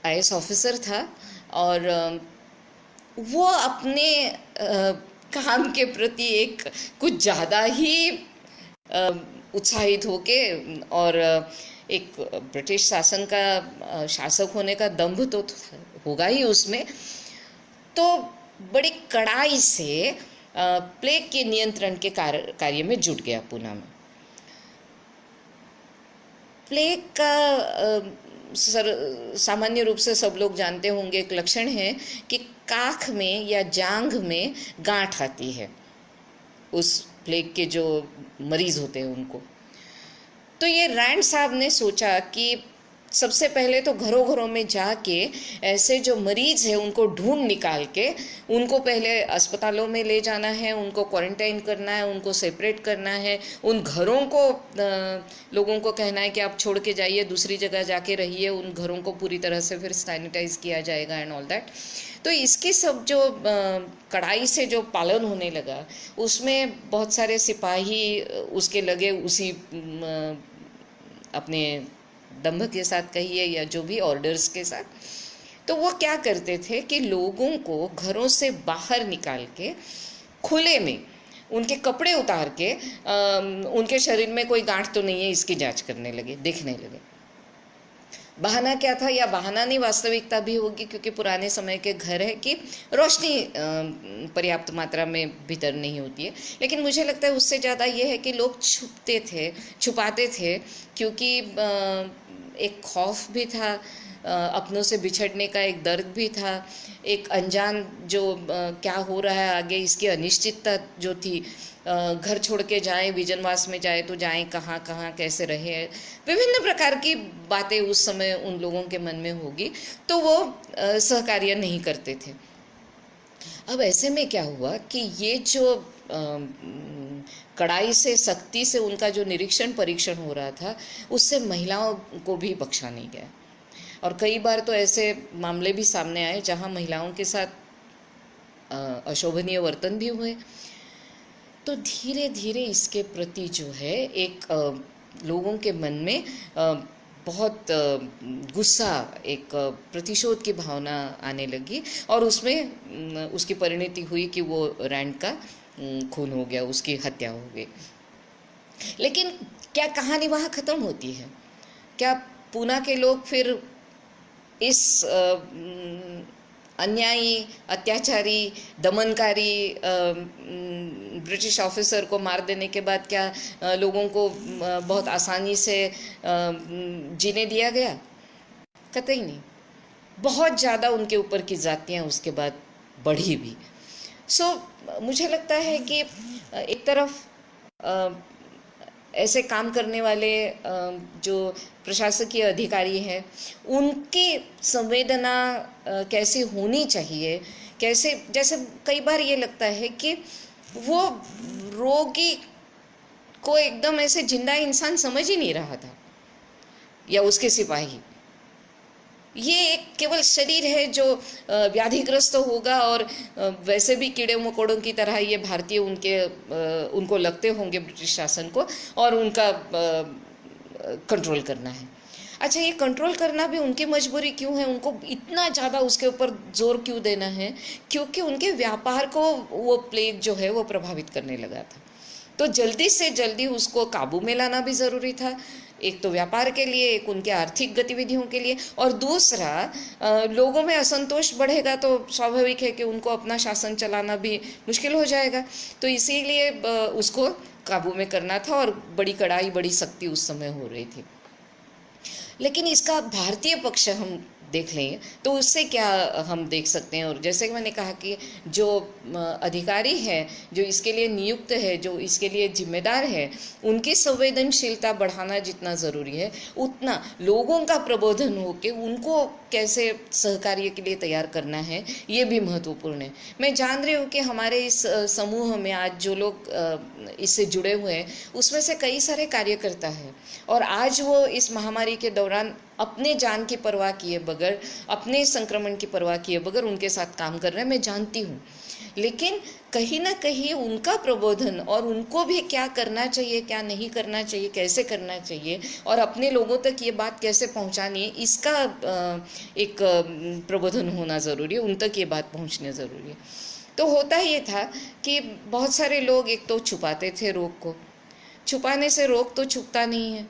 आईएएस ऑफिसर था, और वो अपने काम के प्रति एक कुछ ज़्यादा ही उत्साहित होके, और एक ब्रिटिश शासन का शासक होने का दंभ तो होगा ही उसमें, तो बड़ी कड़ाई से प्लेग के नियंत्रण के कार्य में जुट गया पूना में। प्लेग का सामान्य रूप से सब लोग जानते होंगे, एक लक्षण है कि काख में या जांघ में गांठ आती है उस प्लेग के जो मरीज होते हैं उनको। तो ये रैंड साहब ने सोचा कि सबसे पहले तो घरों घरों में जाके ऐसे जो मरीज है उनको ढूंढ निकाल के उनको पहले अस्पतालों में ले जाना है, उनको क्वारंटाइन करना है, उनको सेपरेट करना है, उन घरों को लोगों को कहना है कि आप छोड़ के जाइए, दूसरी जगह जाके रहिए, उन घरों को पूरी तरह से फिर सैनिटाइज किया जाएगा एंड ऑल दैट। तो इसकी सब जो कड़ाई से जो पालन होने लगा उसमें बहुत सारे सिपाही उसके लगे, उसी अपने दंभ के साथ कहिए या जो भी ऑर्डर्स के साथ। तो वो क्या करते थे कि लोगों को घरों से बाहर निकाल के खुले में उनके कपड़े उतार के उनके शरीर में कोई गांठ तो नहीं है इसकी जांच करने लगे, देखने लगे। बहाना क्या था, या बहाना नहीं वास्तविकता भी होगी, क्योंकि पुराने समय के घर है कि रोशनी पर्याप्त मात्रा में भीतर नहीं होती है। लेकिन मुझे लगता है उससे ज़्यादा ये है कि लोग छुपाते थे, क्योंकि एक खौफ भी था, अपनों से बिछड़ने का एक दर्द भी था, एक अनजान जो क्या हो रहा है आगे इसकी अनिश्चितता जो थी। घर छोड़ के जाएं, विजनवास में जाए तो जाएं कहाँ कहाँ, कैसे रहे, विभिन्न प्रकार की बातें उस समय उन लोगों के मन में होगी, तो वो सहकार्य नहीं करते थे। अब ऐसे में क्या हुआ कि ये जो कड़ाई से, सख्ती से उनका जो निरीक्षण परीक्षण हो रहा था उससे महिलाओं को भी बख्शा नहीं गया। और कई बार तो ऐसे मामले भी सामने आए जहां महिलाओं के साथ अशोभनीय वर्तन भी हुए। तो धीरे धीरे इसके प्रति जो है एक लोगों के मन में बहुत गुस्सा, एक प्रतिशोध की भावना आने लगी, और उसमें उसकी परिणति हुई कि वो रैंड का खून हो गया, उसकी हत्या हो गई। लेकिन क्या कहानी वहाँ ख़त्म होती है? क्या पूना के लोग फिर इस अन्यायी, अत्याचारी, दमनकारी ब्रिटिश ऑफिसर को मार देने के बाद क्या लोगों को बहुत आसानी से जीने दिया गया? कतई नहीं। बहुत ज़्यादा उनके ऊपर की जातियाँ उसके बाद बढ़ी भी। मुझे लगता है कि एक तरफ ऐसे काम करने वाले जो प्रशासकीय अधिकारी हैं उनकी संवेदना कैसे होनी चाहिए, कैसे, जैसे कई बार ये लगता है कि वो रोगी को एकदम ऐसे जिंदा इंसान समझ ही नहीं रहा था, या उसके सिपाही। ये एक केवल शरीर है जो व्याधिग्रस्त होगा, और वैसे भी कीड़े मकोड़ों की तरह ये भारतीय उनको लगते होंगे ब्रिटिश शासन को, और उनका कंट्रोल करना है। अच्छा, ये कंट्रोल करना भी उनकी मजबूरी क्यों है? उनको इतना ज़्यादा उसके ऊपर जोर क्यों देना है? क्योंकि उनके व्यापार को वो प्लेग जो है वो प्रभावित करने लगा था। तो जल्दी से जल्दी उसको काबू में लाना भी ज़रूरी था, एक तो व्यापार के लिए, एक उनके आर्थिक गतिविधियों के लिए, और दूसरा लोगों में असंतोष बढ़ेगा तो स्वाभाविक है कि उनको अपना शासन चलाना भी मुश्किल हो जाएगा। तो इसीलिए उसको काबू में करना था, और बड़ी कड़ाई, बड़ी सख्ती उस समय हो रही थी। लेकिन इसका भारतीय पक्ष हम देख लेंगे तो उससे क्या हम देख सकते हैं। और जैसे कि मैंने कहा कि जो अधिकारी है, जो इसके लिए नियुक्त है, जो इसके लिए जिम्मेदार है, उनकी संवेदनशीलता बढ़ाना जितना ज़रूरी है उतना लोगों का प्रबोधन हो के उनको कैसे सहकार्य के लिए तैयार करना है, ये भी महत्वपूर्ण है। मैं जान रही हूँ कि हमारे इस समूह में आज जो लोग इससे जुड़े हुए हैं उसमें से कई सारे कार्यकर्ता हैं, और आज वो इस महामारी के दौरान अपने जान की परवाह किए बगैर, अपने संक्रमण की परवाह किए बगैर उनके साथ काम कर रहे हैं, मैं जानती हूँ। लेकिन कहीं ना कहीं उनका प्रबोधन, और उनको भी क्या करना चाहिए, क्या नहीं करना चाहिए, कैसे करना चाहिए, और अपने लोगों तक ये बात कैसे पहुँचानी है, इसका एक प्रबोधन होना ज़रूरी है, उन तक ये बात पहुँचनी ज़रूरी है। तो होता ये था कि बहुत सारे लोग एक तो छुपाते थे रोग को, छुपाने से रोग तो छुपता नहीं है,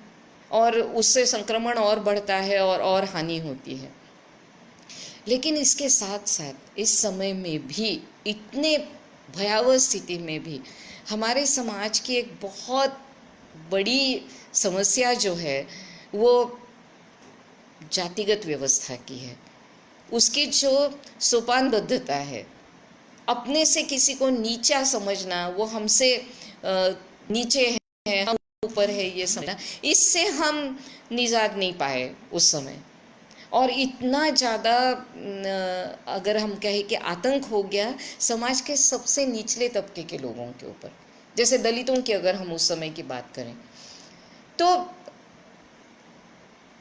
और उससे संक्रमण और बढ़ता है और हानि होती है। लेकिन इसके साथ साथ इस समय में भी, इतने भयावह स्थिति में भी, हमारे समाज की एक बहुत बड़ी समस्या जो है वो जातिगत व्यवस्था की है। उसकी जो सोपानबद्धता है, अपने से किसी को नीचा समझना, वो हमसे नीचे है, हम ऊपर है, ये समझना, इससे हम निजात नहीं पाए उस समय। और इतना ज़्यादा अगर हम कहें कि आतंक हो गया समाज के सबसे निचले तबके के लोगों के ऊपर, जैसे दलितों की अगर हम उस समय की बात करें, तो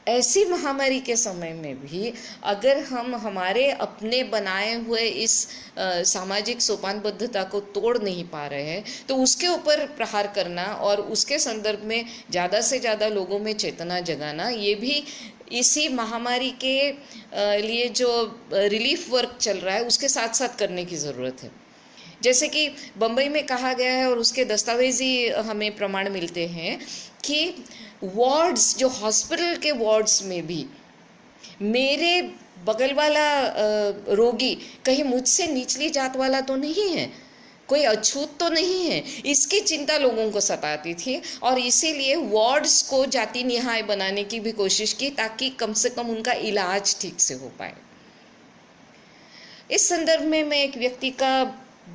ऐसी महामारी के समय में भी अगर हम हमारे अपने बनाए हुए इस सामाजिक सोपानबद्धता को तोड़ नहीं पा रहे हैं, तो उसके ऊपर प्रहार करना और उसके संदर्भ में ज़्यादा से ज़्यादा लोगों में चेतना जगाना, ये भी इसी महामारी के लिए जो रिलीफ वर्क चल रहा है उसके साथ साथ करने की ज़रूरत है। जैसे कि बम्बई में कहा गया है और उसके दस्तावेजी हमें प्रमाण मिलते हैं कि वार्ड्स, जो हॉस्पिटल के वार्ड्स में भी मेरे बगल वाला रोगी कहीं मुझसे निचली जात वाला तो नहीं है, कोई अछूत तो नहीं है, इसकी चिंता लोगों को सताती थी। और इसीलिए वार्ड्स को जाति निहाय बनाने की भी कोशिश की ताकि कम से कम उनका इलाज ठीक से हो पाए। इस संदर्भ में मैं एक व्यक्ति का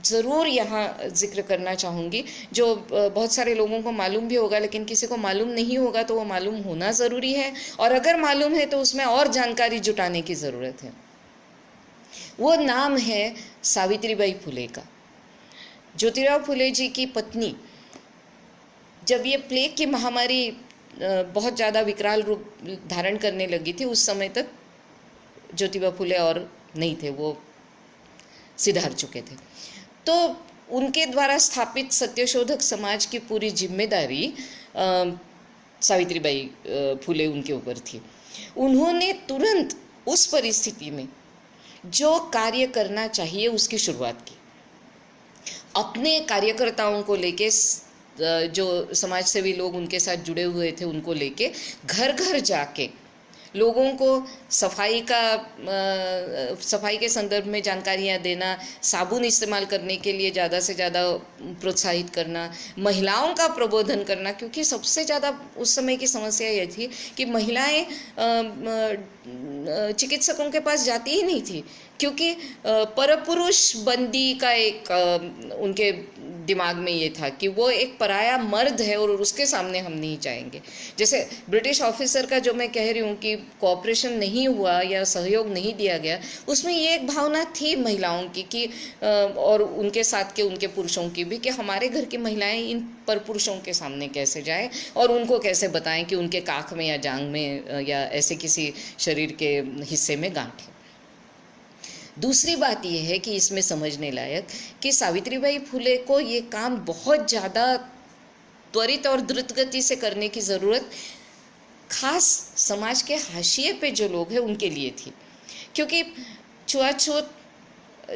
ज़रूर यहाँ जिक्र करना चाहूँगी, जो बहुत सारे लोगों को मालूम भी होगा, लेकिन किसी को मालूम नहीं होगा तो वो मालूम होना ज़रूरी है, और अगर मालूम है तो उसमें और जानकारी जुटाने की ज़रूरत है। वो नाम है सावित्रीबाई फुले का। ज्योतिराव फुले जी की पत्नी, जब ये प्लेग की महामारी बहुत ज़्यादा विकराल रूप धारण करने लगी थी, उस समय तक ज्योतिबा फुले और नहीं थे, वो सिधार चुके थे। तो उनके द्वारा स्थापित सत्यशोधक समाज की पूरी जिम्मेदारी सावित्रीबाई फुले उनके ऊपर थी। उन्होंने तुरंत उस परिस्थिति में जो कार्य करना चाहिए उसकी शुरुआत की। अपने कार्यकर्ताओं को लेके, जो समाज सेवी लोग उनके साथ जुड़े हुए थे उनको लेके घर घर जाके लोगों को सफाई के संदर्भ में जानकारियाँ देना, साबुन इस्तेमाल करने के लिए ज़्यादा से ज़्यादा प्रोत्साहित करना, महिलाओं का प्रबोधन करना, क्योंकि सबसे ज़्यादा उस समय की समस्या ये थी कि महिलाएं चिकित्सकों के पास जाती ही नहीं थी, क्योंकि परपुरुष बंदी का एक उनके दिमाग में ये था कि वो एक पराया मर्द है और उसके सामने हम नहीं जाएंगे। जैसे ब्रिटिश ऑफिसर का जो मैं कह रही हूँ कि कोऑपरेशन नहीं हुआ या सहयोग नहीं दिया गया, उसमें ये एक भावना थी महिलाओं की कि और उनके साथ के उनके पुरुषों की भी, कि हमारे घर की महिलाएं इन परपुरुषों के सामने कैसे जाएं और उनको कैसे बताएं कि उनके काख में या जांग में या ऐसे किसी शरीर के हिस्से में गांठ है। दूसरी बात यह है कि इसमें समझने लायक कि सावित्रीबाई फुले को ये काम बहुत ज़्यादा त्वरित और द्रुत गति से करने की ज़रूरत खास समाज के हाशिए पे जो लोग हैं उनके लिए थी, क्योंकि छुआछूत,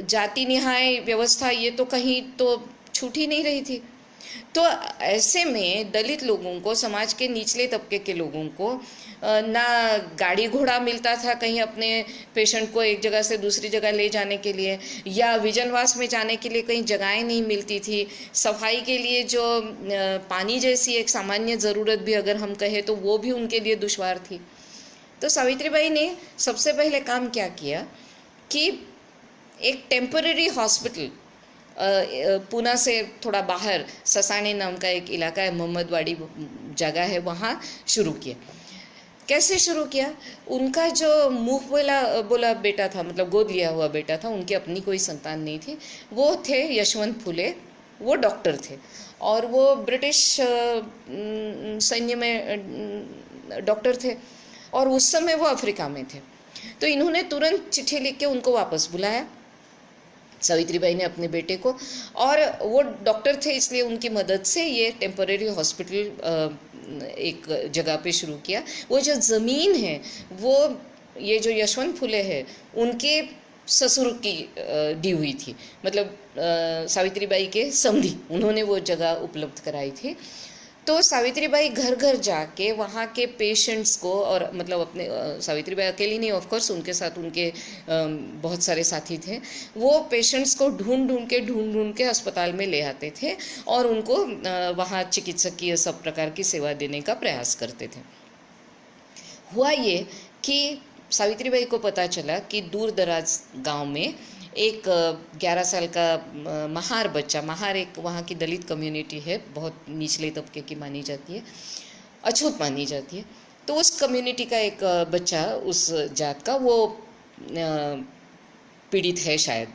जाति निहाय व्यवस्था ये तो कहीं तो छूट ही नहीं रही थी। तो ऐसे में दलित लोगों को, समाज के निचले तबके के लोगों को ना गाड़ी घोड़ा मिलता था कहीं अपने पेशेंट को एक जगह से दूसरी जगह ले जाने के लिए, या विजनवास में जाने के लिए कहीं जगहें नहीं मिलती थी। सफाई के लिए जो पानी जैसी एक सामान्य ज़रूरत भी अगर हम कहें तो वो भी उनके लिए दुश्वार थी। तो सावित्रीबाई ने सबसे पहले काम क्या किया कि एक टेम्पररी हॉस्पिटल पूना से थोड़ा बाहर ससाने नाम का एक इलाका है, मोहम्मदवाड़ी जगह है, वहाँ शुरू किया। कैसे शुरू किया? उनका जो मुँह बोला बेटा था, मतलब गोद लिया हुआ बेटा था, उनकी अपनी कोई संतान नहीं थी, वो थे यशवंत फुले। वो डॉक्टर थे और वो ब्रिटिश सैन्य में डॉक्टर थे और उस समय वो अफ्रीका में थे। तो इन्होंने तुरंत चिट्ठी लिख के उनको वापस बुलाया, सावित्रीबाई ने अपने बेटे को, और वो डॉक्टर थे इसलिए उनकी मदद से ये टेम्पररी हॉस्पिटल एक जगह पे शुरू किया। वो जो ज़मीन है वो ये जो यशवंत फुले है उनके ससुर की दी हुई थी, मतलब सावित्रीबाई के समधी, उन्होंने वो जगह उपलब्ध कराई थी। तो सावित्रीबाई घर घर जाके वहाँ के पेशेंट्स को, और मतलब अपने सावित्रीबाई अकेली नहीं, ऑफ कोर्स उनके साथ उनके बहुत सारे साथी थे, वो पेशेंट्स को ढूंढ ढूंढ के अस्पताल में ले आते थे और उनको वहाँ चिकित्सकीय सब प्रकार की सेवा देने का प्रयास करते थे। हुआ ये कि सावित्रीबाई को पता चला कि दूर दराज गांव में एक 11 साल का महार बच्चा, महार एक वहाँ की दलित कम्युनिटी है, बहुत निचले तबके की मानी जाती है, अछूत मानी जाती है। तो उस कम्युनिटी का एक बच्चा, उस जात का, वो पीड़ित है शायद,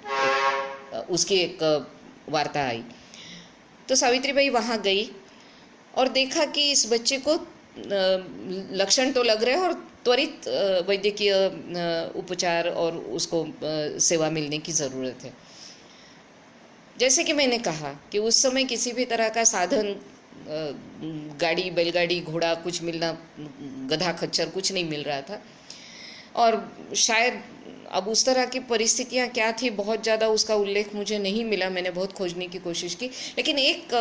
उसकी एक वार्ता आई। तो सावित्रीबाई वहाँ गई और देखा कि इस बच्चे को लक्षण तो लग रहे हैं और त्वरित वैद्यकीय उपचार और उसको सेवा मिलने की ज़रूरत है। जैसे कि मैंने कहा कि उस समय किसी भी तरह का साधन, गाड़ी, बैलगाड़ी, घोड़ा कुछ मिलना, गधा खच्चर कुछ नहीं मिल रहा था। और शायद अब उस तरह की परिस्थितियां क्या थी, बहुत ज़्यादा उसका उल्लेख मुझे नहीं मिला, मैंने बहुत खोजने की कोशिश की, लेकिन एक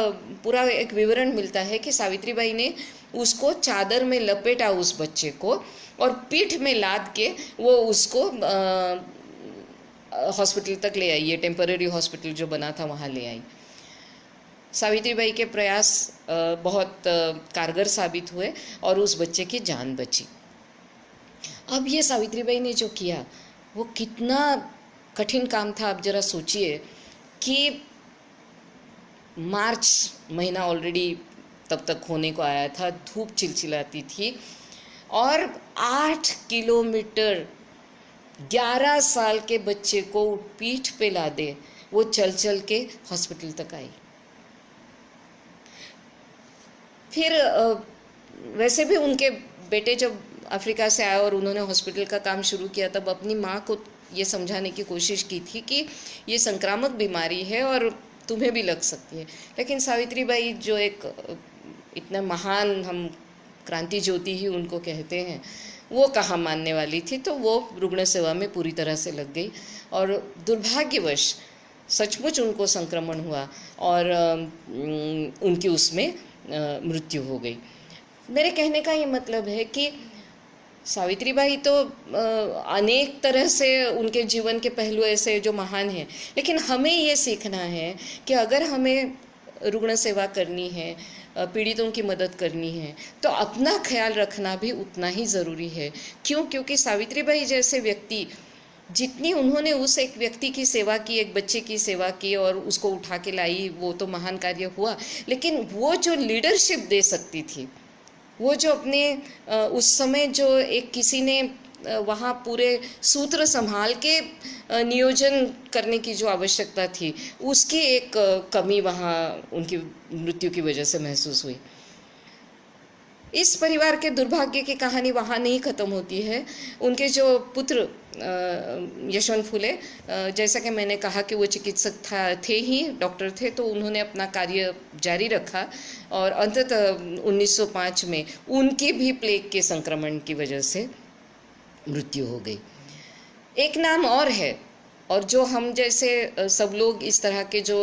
पूरा एक विवरण मिलता है कि सावित्रीबाई ने उसको चादर में लपेटा, उस बच्चे को, और पीठ में लाद के वो उसको हॉस्पिटल तक ले आई, ये टेम्पररी हॉस्पिटल जो बना था वहाँ ले आई। सावित्रीबाई के प्रयास बहुत कारगर साबित हुए और उस बच्चे की जान बची। अब ये सावित्रीबाई ने जो किया वो कितना कठिन काम था, आप जरा सोचिए कि मार्च महीना ऑलरेडी तब तक होने को आया था, धूप चिलचिलाती थी और 8 किलोमीटर 11 साल के बच्चे को पीठ पे लादे वो चल चल के हॉस्पिटल तक आई। फिर वैसे भी उनके बेटे जब अफ्रीका से आए और उन्होंने हॉस्पिटल का काम शुरू किया, तब अपनी माँ को ये समझाने की कोशिश की थी कि ये संक्रामक बीमारी है और तुम्हें भी लग सकती है। लेकिन सावित्रीबाई जो एक इतना महान, हम क्रांति ज्योति ही उनको कहते हैं, वो कहाँ मानने वाली थी। तो वो रुग्ण सेवा में पूरी तरह से लग गई और दुर्भाग्यवश सचमुच उनको संक्रमण हुआ और उनकी उसमें मृत्यु हो गई। मेरे कहने का ये मतलब है कि सावित्रीबाई तो अनेक तरह से उनके जीवन के पहलू ऐसे जो महान हैं, लेकिन हमें ये सीखना है कि अगर हमें रुग्ण सेवा करनी है, पीड़ितों की मदद करनी है, तो अपना ख्याल रखना भी उतना ही ज़रूरी है। क्यों? क्योंकि सावित्रीबाई जैसे व्यक्ति, जितनी उन्होंने उस एक व्यक्ति की सेवा की, एक बच्चे की सेवा की और उसको उठा के लाई, वो तो महान कार्य हुआ, लेकिन वो जो लीडरशिप दे सकती थी, वो जो अपने उस समय जो एक किसी ने वहाँ पूरे सूत्र संभाल के नियोजन करने की जो आवश्यकता थी, उसकी एक कमी वहाँ उनकी मृत्यु की वजह से महसूस हुई। इस परिवार के दुर्भाग्य की कहानी वहाँ नहीं ख़त्म होती है। उनके जो पुत्र यशवंत फुले, जैसा कि मैंने कहा कि वो चिकित्सक थे ही, डॉक्टर थे, तो उन्होंने अपना कार्य जारी रखा और अंततः 1905 में उनकी भी प्लेग के संक्रमण की वजह से मृत्यु हो गई। एक नाम और है, और जो हम जैसे सब लोग इस तरह के जो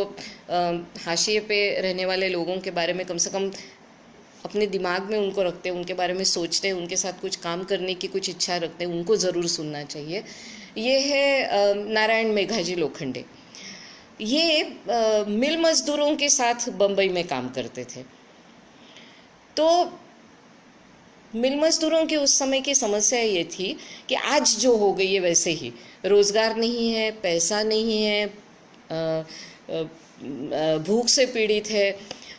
हाशिए पे रहने वाले लोगों के बारे में कम से कम अपने दिमाग में उनको रखते हैं, उनके बारे में सोचते हैं, उनके साथ कुछ काम करने की कुछ इच्छा रखते हैं, उनको ज़रूर सुनना चाहिए। ये है नारायण मेघाजी लोखंडे। ये मिल मजदूरों के साथ बम्बई में काम करते थे। तो मिल मजदूरों की उस समय की समस्या ये थी कि आज जो हो गई है वैसे ही, रोज़गार नहीं है, पैसा नहीं है, भूख से पीड़ित है,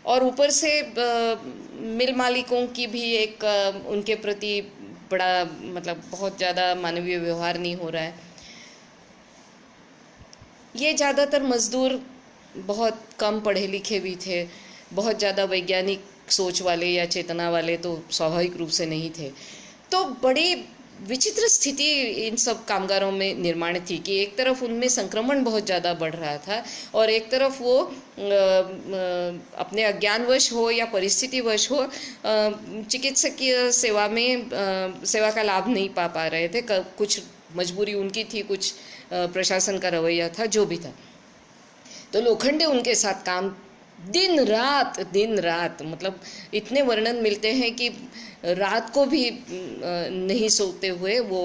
और ऊपर से मिल मालिकों की भी एक उनके प्रति बड़ा, मतलब बहुत ज़्यादा मानवीय व्यवहार नहीं हो रहा है। ये ज़्यादातर मज़दूर बहुत कम पढ़े लिखे भी थे, बहुत ज़्यादा वैज्ञानिक सोच वाले या चेतना वाले तो स्वाभाविक रूप से नहीं थे। तो बड़ी विचित्र स्थिति इन सब कामगारों में निर्माण थी कि एक तरफ उनमें संक्रमण बहुत ज़्यादा बढ़ रहा था और एक तरफ वो अपने अज्ञानवश हो या परिस्थितिवश हो चिकित्सकीय सेवा में सेवा का लाभ नहीं पा रहे थे। कुछ मजबूरी उनकी थी, कुछ प्रशासन का रवैया था, जो भी था। तो लोखंडे उनके साथ काम दिन रात मतलब इतने वर्णन मिलते हैं कि रात को भी नहीं सोते हुए वो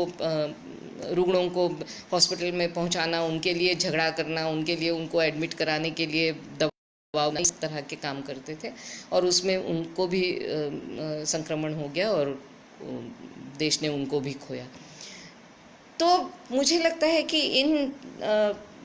रुग्णों को हॉस्पिटल में पहुंचाना, उनके लिए झगड़ा करना, उनके लिए उनको एडमिट कराने के लिए दवा, इस तरह के काम करते थे। और उसमें उनको भी संक्रमण हो गया और देश ने उनको भी खोया। तो मुझे लगता है कि इन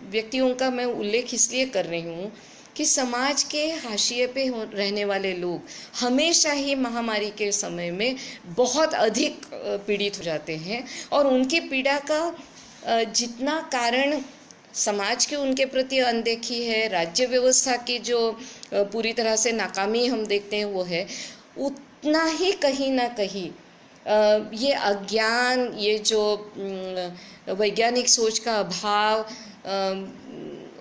व्यक्तियों का मैं उल्लेख इसलिए कर रही हूँ कि समाज के हाशिए पे रहने वाले लोग हमेशा ही महामारी के समय में बहुत अधिक पीड़ित हो जाते हैं, और उनकी पीड़ा का जितना कारण समाज की उनके प्रति अनदेखी है, राज्य व्यवस्था की जो पूरी तरह से नाकामी हम देखते हैं वो है, उतना ही कहीं ना कहीं ये अज्ञान, ये जो वैज्ञानिक सोच का अभाव,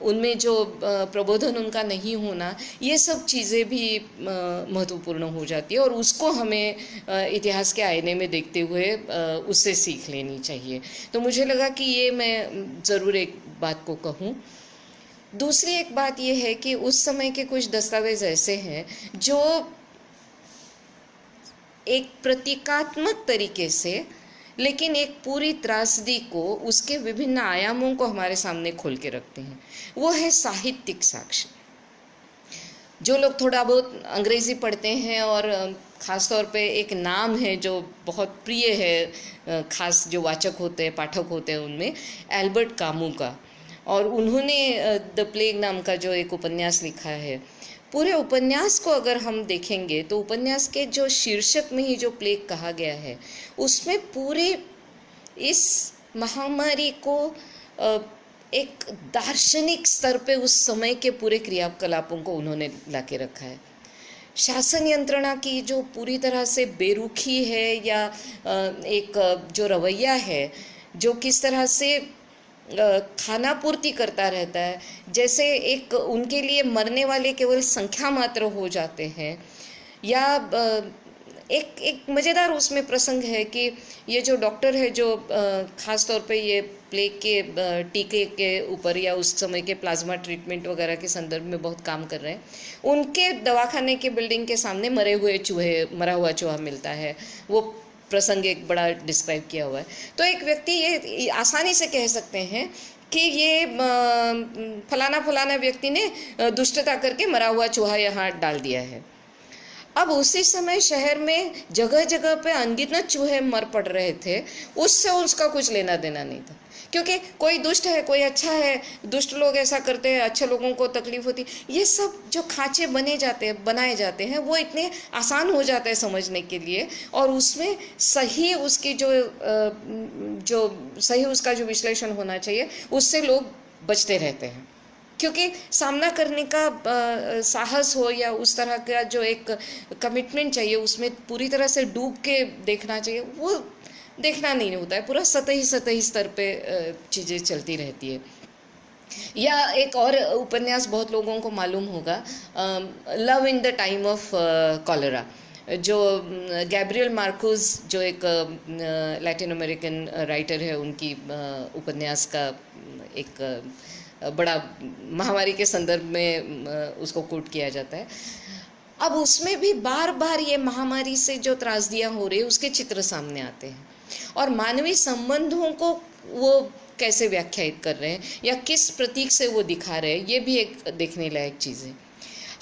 उनमें जो प्रबोधन उनका नहीं होना, ये सब चीज़ें भी महत्वपूर्ण हो जाती है, और उसको हमें इतिहास के आईने में देखते हुए उससे सीख लेनी चाहिए। तो मुझे लगा कि ये मैं ज़रूर एक बात को कहूँ। दूसरी एक बात ये है कि उस समय के कुछ दस्तावेज ऐसे हैं जो एक प्रतीकात्मक तरीके से, लेकिन एक पूरी त्रासदी को, उसके विभिन्न आयामों को हमारे सामने खोल के रखते हैं। वो है साहित्यिक साक्ष्य। जो लोग थोड़ा बहुत अंग्रेजी पढ़ते हैं, और ख़ास तौर पे एक नाम है जो बहुत प्रिय है, ख़ास जो वाचक होते हैं, पाठक होते हैं, उनमें एल्बर्ट कामू का, और उन्होंने द प्लेग नाम का जो एक उपन्यास लिखा है। पूरे उपन्यास को अगर हम देखेंगे तो उपन्यास के जो शीर्षक में ही जो प्लेग कहा गया है, उसमें पूरे इस महामारी को एक दार्शनिक स्तर पे उस समय के पूरे क्रियाकलापों को उन्होंने लाके रखा है। शासन यंत्रणा की जो पूरी तरह से बेरुखी है, या एक जो रवैया है जो किस तरह से खाना पूर्ति करता रहता है, जैसे एक उनके लिए मरने वाले केवल संख्या मात्र हो जाते हैं। या एक मज़ेदार उसमें प्रसंग है कि ये जो डॉक्टर है जो ख़ास तौर पे ये प्लेग के टीके के ऊपर या उस समय के प्लाज्मा ट्रीटमेंट वगैरह के संदर्भ में बहुत काम कर रहे हैं, उनके दवाखाने के बिल्डिंग के सामने मरा हुआ चूहा मिलता है। वो प्रसंग एक बड़ा डिस्क्राइब किया हुआ है। तो एक व्यक्ति ये आसानी से कह सकते हैं कि ये फलाना फलाना व्यक्ति ने दुष्टता करके मरा हुआ चूहा यहाँ डाल दिया है। अब उसी समय शहर में जगह जगह पे अनगिनत चूहे मर पड़ रहे थे, उससे उसका कुछ लेना देना नहीं था, क्योंकि कोई दुष्ट है, कोई अच्छा है, दुष्ट लोग ऐसा करते हैं, अच्छे लोगों को तकलीफ होती। ये सब जो खांचे बनाए जाते हैं वो इतने आसान हो जाता है समझने के लिए, और उसमें सही उसकी जो सही उसका जो विश्लेषण होना चाहिए, उससे लोग बचते रहते हैं, क्योंकि सामना करने का साहस हो या उस तरह का जो एक कमिटमेंट चाहिए, उसमें पूरी तरह से डूब के देखना चाहिए, वो देखना नहीं होता है। पूरा सतही स्तर पे चीज़ें चलती रहती है। या एक और उपन्यास बहुत लोगों को मालूम होगा, love in the time of cholera, जो गैब्रियल मार्कोस, जो एक लैटिन अमेरिकन राइटर है, उनकी उपन्यास का एक बड़ा महामारी के संदर्भ में उसको कोट किया जाता है। अब उसमें भी बार बार ये महामारी से जो त्रासदियाँ हो रही है उसके चित्र सामने आते हैं, और मानवीय संबंधों को वो कैसे व्याख्यायित कर रहे हैं या किस प्रतीक से वो दिखा रहे हैं, ये भी एक देखने लायक चीज़ है।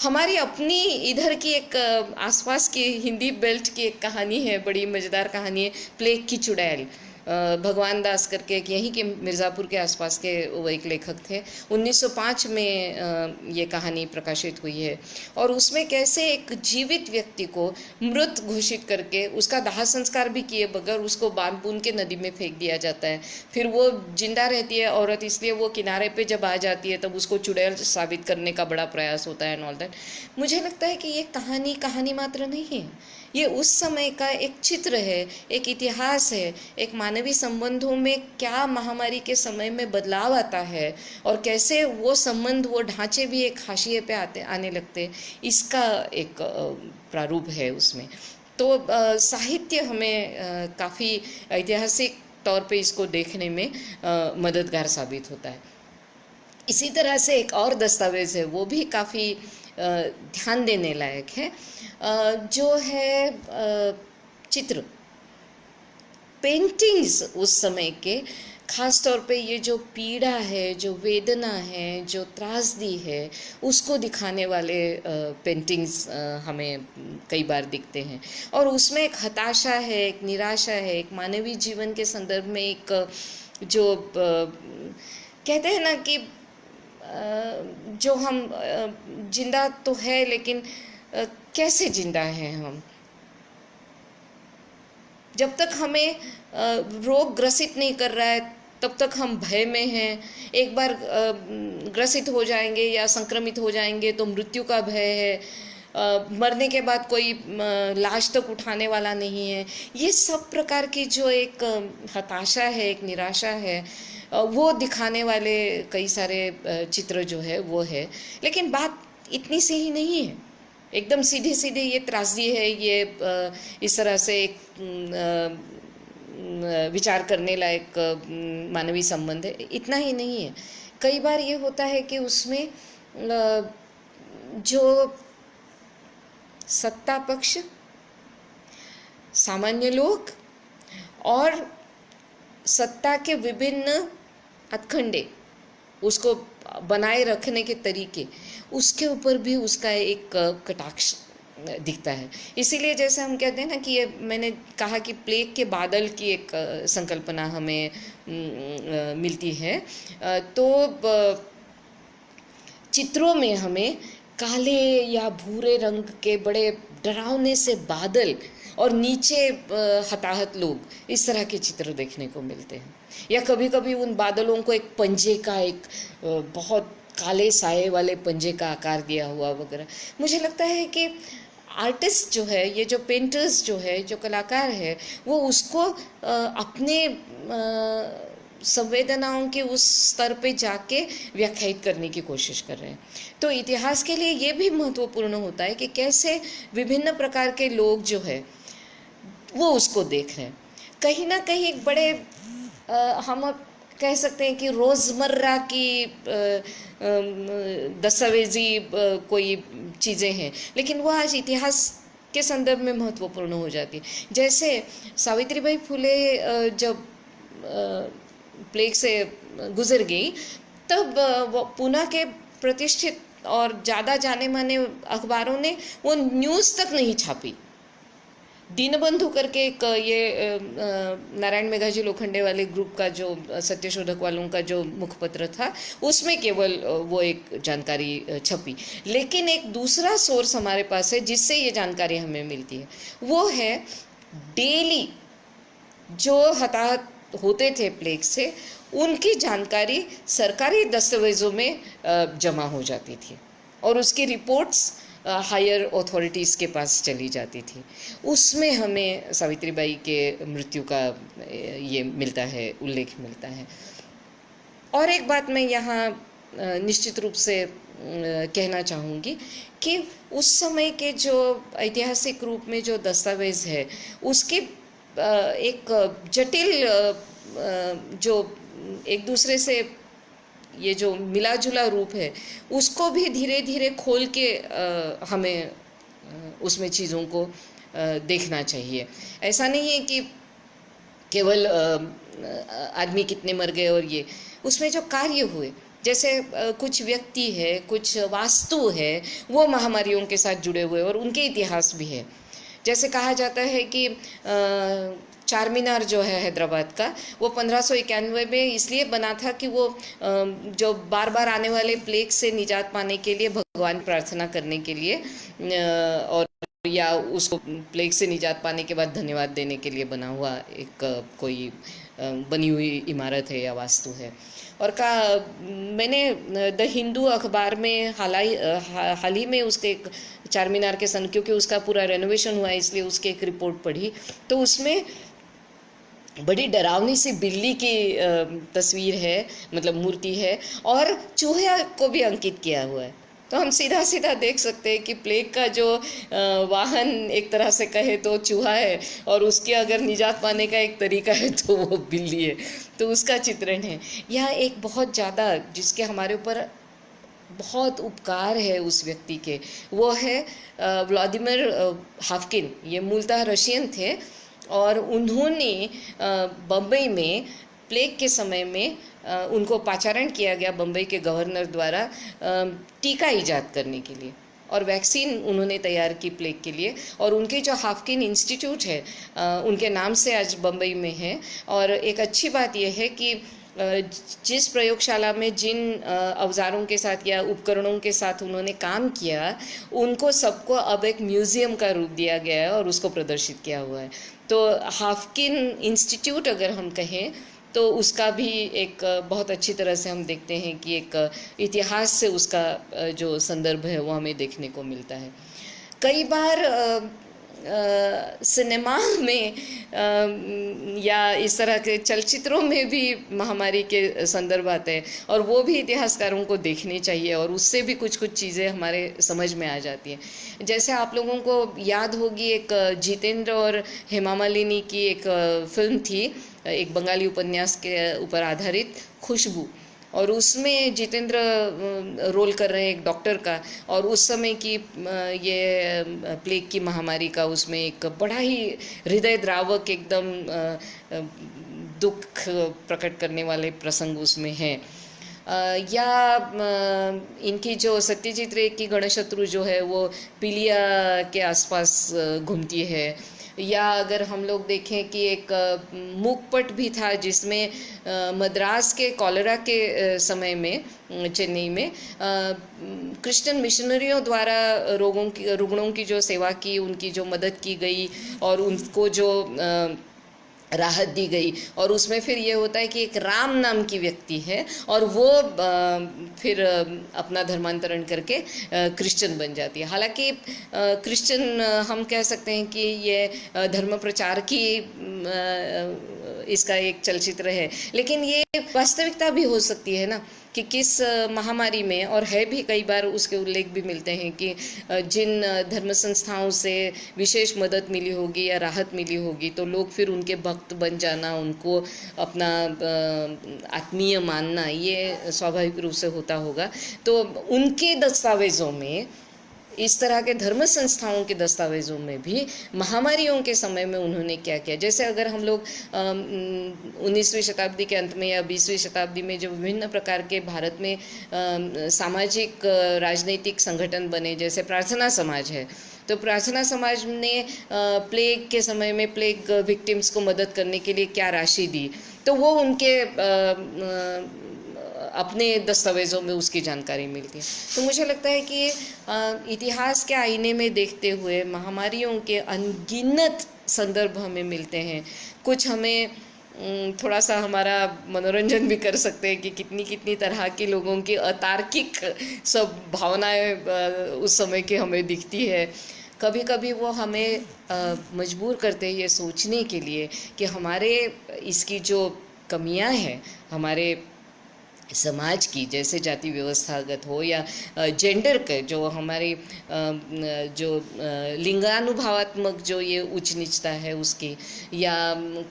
हमारी अपनी इधर की एक आसपास की हिंदी बेल्ट की एक कहानी है, बड़ी मज़ेदार कहानी है, प्लेग की चुड़ैल। भगवान दास करके एक यहीं के मिर्ज़ापुर के आसपास के वो एक लेखक थे। 1905 में ये कहानी प्रकाशित हुई है, और उसमें कैसे एक जीवित व्यक्ति को मृत घोषित करके उसका दाह संस्कार भी किए बगैर उसको बांध बूंद के नदी में फेंक दिया जाता है। फिर वो जिंदा रहती है औरत, इसलिए वो किनारे पे जब आ जाती है तब उसको चुड़ैल साबित करने का बड़ा प्रयास होता है एंड ऑल दैट। मुझे लगता है कि ये कहानी मात्र नहीं है, ये उस समय का एक चित्र है, एक इतिहास है, एक मानवीय संबंधों में क्या महामारी के समय में बदलाव आता है, और कैसे वो संबंध, वो ढांचे भी एक हाशिए पे आने लगते, इसका एक प्रारूप है उसमें। तो साहित्य हमें काफ़ी ऐतिहासिक तौर पे इसको देखने में मददगार साबित होता है। इसी तरह से एक और दस्तावेज है, वो भी काफ़ी ध्यान देने लायक है, जो है चित्र, पेंटिंग्स उस समय के, खास तौर पे ये जो पीड़ा है, जो वेदना है, जो त्रासदी है, उसको दिखाने वाले पेंटिंग्स हमें कई बार दिखते हैं। और उसमें एक हताशा है, एक निराशा है, एक मानवीय जीवन के संदर्भ में एक जो कहते हैं ना कि जो हम जिंदा तो है, लेकिन कैसे जिंदा हैं हम, जब तक हमें रोग ग्रसित नहीं कर रहा है तब तक हम भय में हैं। एक बार ग्रसित हो जाएंगे या संक्रमित हो जाएंगे तो मृत्यु का भय है, मरने के बाद कोई लाश तक उठाने वाला नहीं है। ये सब प्रकार की जो एक हताशा है, एक निराशा है, वो दिखाने वाले कई सारे चित्र जो है वो है। लेकिन बात इतनी सी ही नहीं है, एकदम सीधे सीधे ये त्रासदी है, ये इस तरह से एक विचार करने लायक मानवीय संबंध है, इतना ही नहीं है। कई बार ये होता है कि उसमें जो सत्ता पक्ष, सामान्य लोग और सत्ता के विभिन्न हथकंडे, उसको बनाए रखने के तरीके, उसके ऊपर भी उसका एक कटाक्ष दिखता है। इसीलिए जैसे हम कहते हैं ना कि ये मैंने कहा कि प्लेग के बादल की एक संकल्पना हमें मिलती है, तो चित्रों में हमें काले या भूरे रंग के बड़े डरावने से बादल और नीचे हताहत लोग, इस तरह के चित्र देखने को मिलते हैं। या कभी कभी उन बादलों को एक पंजे का, एक बहुत काले साए वाले पंजे का आकार दिया हुआ वगैरह। मुझे लगता है कि आर्टिस्ट जो है, ये जो पेंटर्स जो है, जो कलाकार है, वो उसको अपने संवेदनाओं के उस स्तर पे जाके व्याख्यायित करने की कोशिश कर रहे हैं। तो इतिहास के लिए ये भी महत्वपूर्ण होता है कि कैसे विभिन्न प्रकार के लोग जो है वो उसको देख रहे हैं। कहीं ना कहीं बड़े हम कह सकते हैं कि रोज़मर्रा की दस्तावेजी कोई चीज़ें हैं, लेकिन वो आज इतिहास के संदर्भ में महत्वपूर्ण हो जाती है। जैसे सावित्रीबाई फुले जब प्लेग से गुजर गई, तब वो पुणे के प्रतिष्ठित और ज़्यादा जाने माने अखबारों ने वो न्यूज़ तक नहीं छापी। दीनबंधु करके एक ये नारायण मेघाजी लोखंडे वाले ग्रुप का जो सत्यशोधक वालों का जो मुखपत्र था, उसमें केवल वो एक जानकारी छपी। लेकिन एक दूसरा सोर्स हमारे पास है जिससे ये जानकारी हमें मिलती है, वो है डेली जो हताहत होते थे प्लेग से, उनकी जानकारी सरकारी दस्तावेजों में जमा हो जाती थी और उसकी रिपोर्ट्स हायर अथॉरिटीज़ के पास चली जाती थी। उसमें हमें सावित्रीबाई के मृत्यु का ये मिलता है, उल्लेख मिलता है। और एक बात मैं यहाँ निश्चित रूप से कहना चाहूँगी कि उस समय के जो ऐतिहासिक रूप में जो दस्तावेज है, उसके एक जटिल जो एक दूसरे से ये जो मिला जुला रूप है, उसको भी धीरे धीरे खोल के हमें उसमें चीज़ों को देखना चाहिए। ऐसा नहीं है कि केवल आदमी कितने मर गए और ये, उसमें जो कार्य हुए, जैसे कुछ व्यक्ति है, कुछ वास्तु है, वो महामारियों के साथ जुड़े हुए और उनके इतिहास भी है। जैसे कहा जाता है कि चार मीनार जो है हैदराबाद का, वो 1591 में इसलिए बना था कि वो जो बार बार आने वाले प्लेग से निजात पाने के लिए भगवान प्रार्थना करने के लिए, और या उसको प्लेग से निजात पाने के बाद धन्यवाद देने के लिए बना हुआ एक कोई बनी हुई इमारत है या वास्तु है। और मैंने द हिंदू अखबार में हाल ही में उसके एक चार मीनार के क्योंकि उसका पूरा रेनोवेशन हुआ है, इसलिए उसकी एक रिपोर्ट पढ़ी, तो उसमें बड़ी डरावनी सी बिल्ली की तस्वीर है, मतलब मूर्ति है, और चूहे को भी अंकित किया हुआ है। तो हम सीधा सीधा देख सकते हैं कि प्लेग का जो वाहन एक तरह से कहे तो चूहा है, और उसके अगर निजात पाने का एक तरीका है तो वो बिल्ली है। तो उसका चित्रण है। यह एक बहुत ज़्यादा जिसके हमारे ऊपर बहुत उपकार है उस व्यक्ति के, वो है व्लादिमीर हाफकिन। ये मूलतः रशियन थे, और उन्होंने बम्बई में प्लेग के समय में उनको पाचारण किया गया बम्बई के गवर्नर द्वारा टीका ईजाद करने के लिए, और वैक्सीन उन्होंने तैयार की प्लेग के लिए। और उनके जो हाफकिन इंस्टीट्यूट है उनके नाम से आज बम्बई में है। और एक अच्छी बात यह है कि जिस प्रयोगशाला में जिन औजारों के साथ या उपकरणों के साथ उन्होंने काम किया, उनको सबको अब एक म्यूज़ियम का रूप दिया गया है और उसको प्रदर्शित किया हुआ है। तो हाफकिन इंस्टीट्यूट अगर हम कहें तो उसका भी एक बहुत अच्छी तरह से हम देखते हैं कि एक इतिहास से उसका जो संदर्भ है वो हमें देखने को मिलता है। कई बार सिनेमा में या इस तरह के चलचित्रों में भी महामारी के संदर्भ आते हैं, और वो भी इतिहासकारों को देखने चाहिए, और उससे भी कुछ कुछ चीज़ें हमारे समझ में आ जाती हैं। जैसे आप लोगों को याद होगी, एक जितेंद्र और हेमा मालिनी की एक फिल्म थी, एक बंगाली उपन्यास के ऊपर आधारित, खुशबू। और उसमें जितेंद्र रोल कर रहे हैं एक डॉक्टर का, और उस समय की ये प्लेग की महामारी का उसमें एक बड़ा ही हृदय द्रावक एकदम दुख प्रकट करने वाले प्रसंग उसमें हैं। या इनकी जो सत्यजीत रे की गणशत्रु जो है वो पीलिया के आसपास घूमती है। या अगर हम लोग देखें कि एक मूकपट भी था जिसमें मद्रास के कॉलेरा के समय में चेन्नई में क्रिश्चियन मिशनरियों द्वारा रुग्णों की जो सेवा की, उनकी जो मदद की गई और उनको जो राहत दी गई। और उसमें फिर ये होता है कि एक राम नाम की व्यक्ति है और वो फिर अपना धर्मांतरण करके क्रिश्चियन बन जाती है। हालांकि क्रिश्चियन हम कह सकते हैं कि ये धर्म प्रचार की इसका एक चलचित्र है, लेकिन ये वास्तविकता भी हो सकती है ना कि किस महामारी में, और है भी कई बार उसके उल्लेख भी मिलते हैं कि जिन धर्म संस्थाओं से विशेष मदद मिली होगी या राहत मिली होगी तो लोग फिर उनके भक्त बन जाना, उनको अपना आत्मीय मानना, ये स्वाभाविक रूप से होता होगा। तो उनके दस्तावेज़ों में, इस तरह के धर्म संस्थाओं के दस्तावेज़ों में भी महामारियों के समय में उन्होंने क्या किया। जैसे अगर हम लोग 19वीं शताब्दी के अंत में या 20वीं शताब्दी में जो विभिन्न प्रकार के भारत में सामाजिक राजनीतिक संगठन बने, जैसे प्रार्थना समाज है, तो प्रार्थना समाज ने प्लेग के समय में प्लेग विक्टिम्स को मदद करने के लिए क्या राशि दी, तो वो उनके अपने दस्तावेज़ों में उसकी जानकारी मिलती है। तो मुझे लगता है कि इतिहास के आईने में देखते हुए महामारियों के अनगिनत संदर्भ हमें मिलते हैं। कुछ हमें थोड़ा सा हमारा मनोरंजन भी कर सकते हैं कि कितनी कितनी तरह के लोगों की अतार्किक सब भावनाएं उस समय की हमें दिखती है। कभी कभी वो हमें मजबूर करते हैं ये सोचने के लिए कि हमारे इसकी जो कमियां हैं हमारे समाज की, जैसे जाति व्यवस्थागत हो या जेंडर के जो हमारी जो लिंगानुभावात्मक जो ये उच्च नीचता है उसकी, या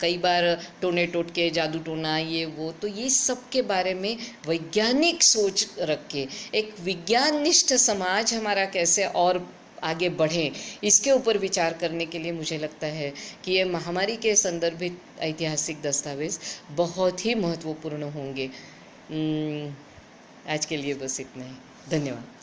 कई बार टोने टोटके जादू टोना ये वो, तो ये सब के बारे में वैज्ञानिक सोच रख के एक विज्ञाननिष्ठ समाज हमारा कैसे और आगे बढ़े, इसके ऊपर विचार करने के लिए मुझे लगता है कि ये महामारी के संदर्भित ऐतिहासिक दस्तावेज बहुत ही महत्वपूर्ण होंगे। आज के लिए बस इतना ही। धन्यवाद।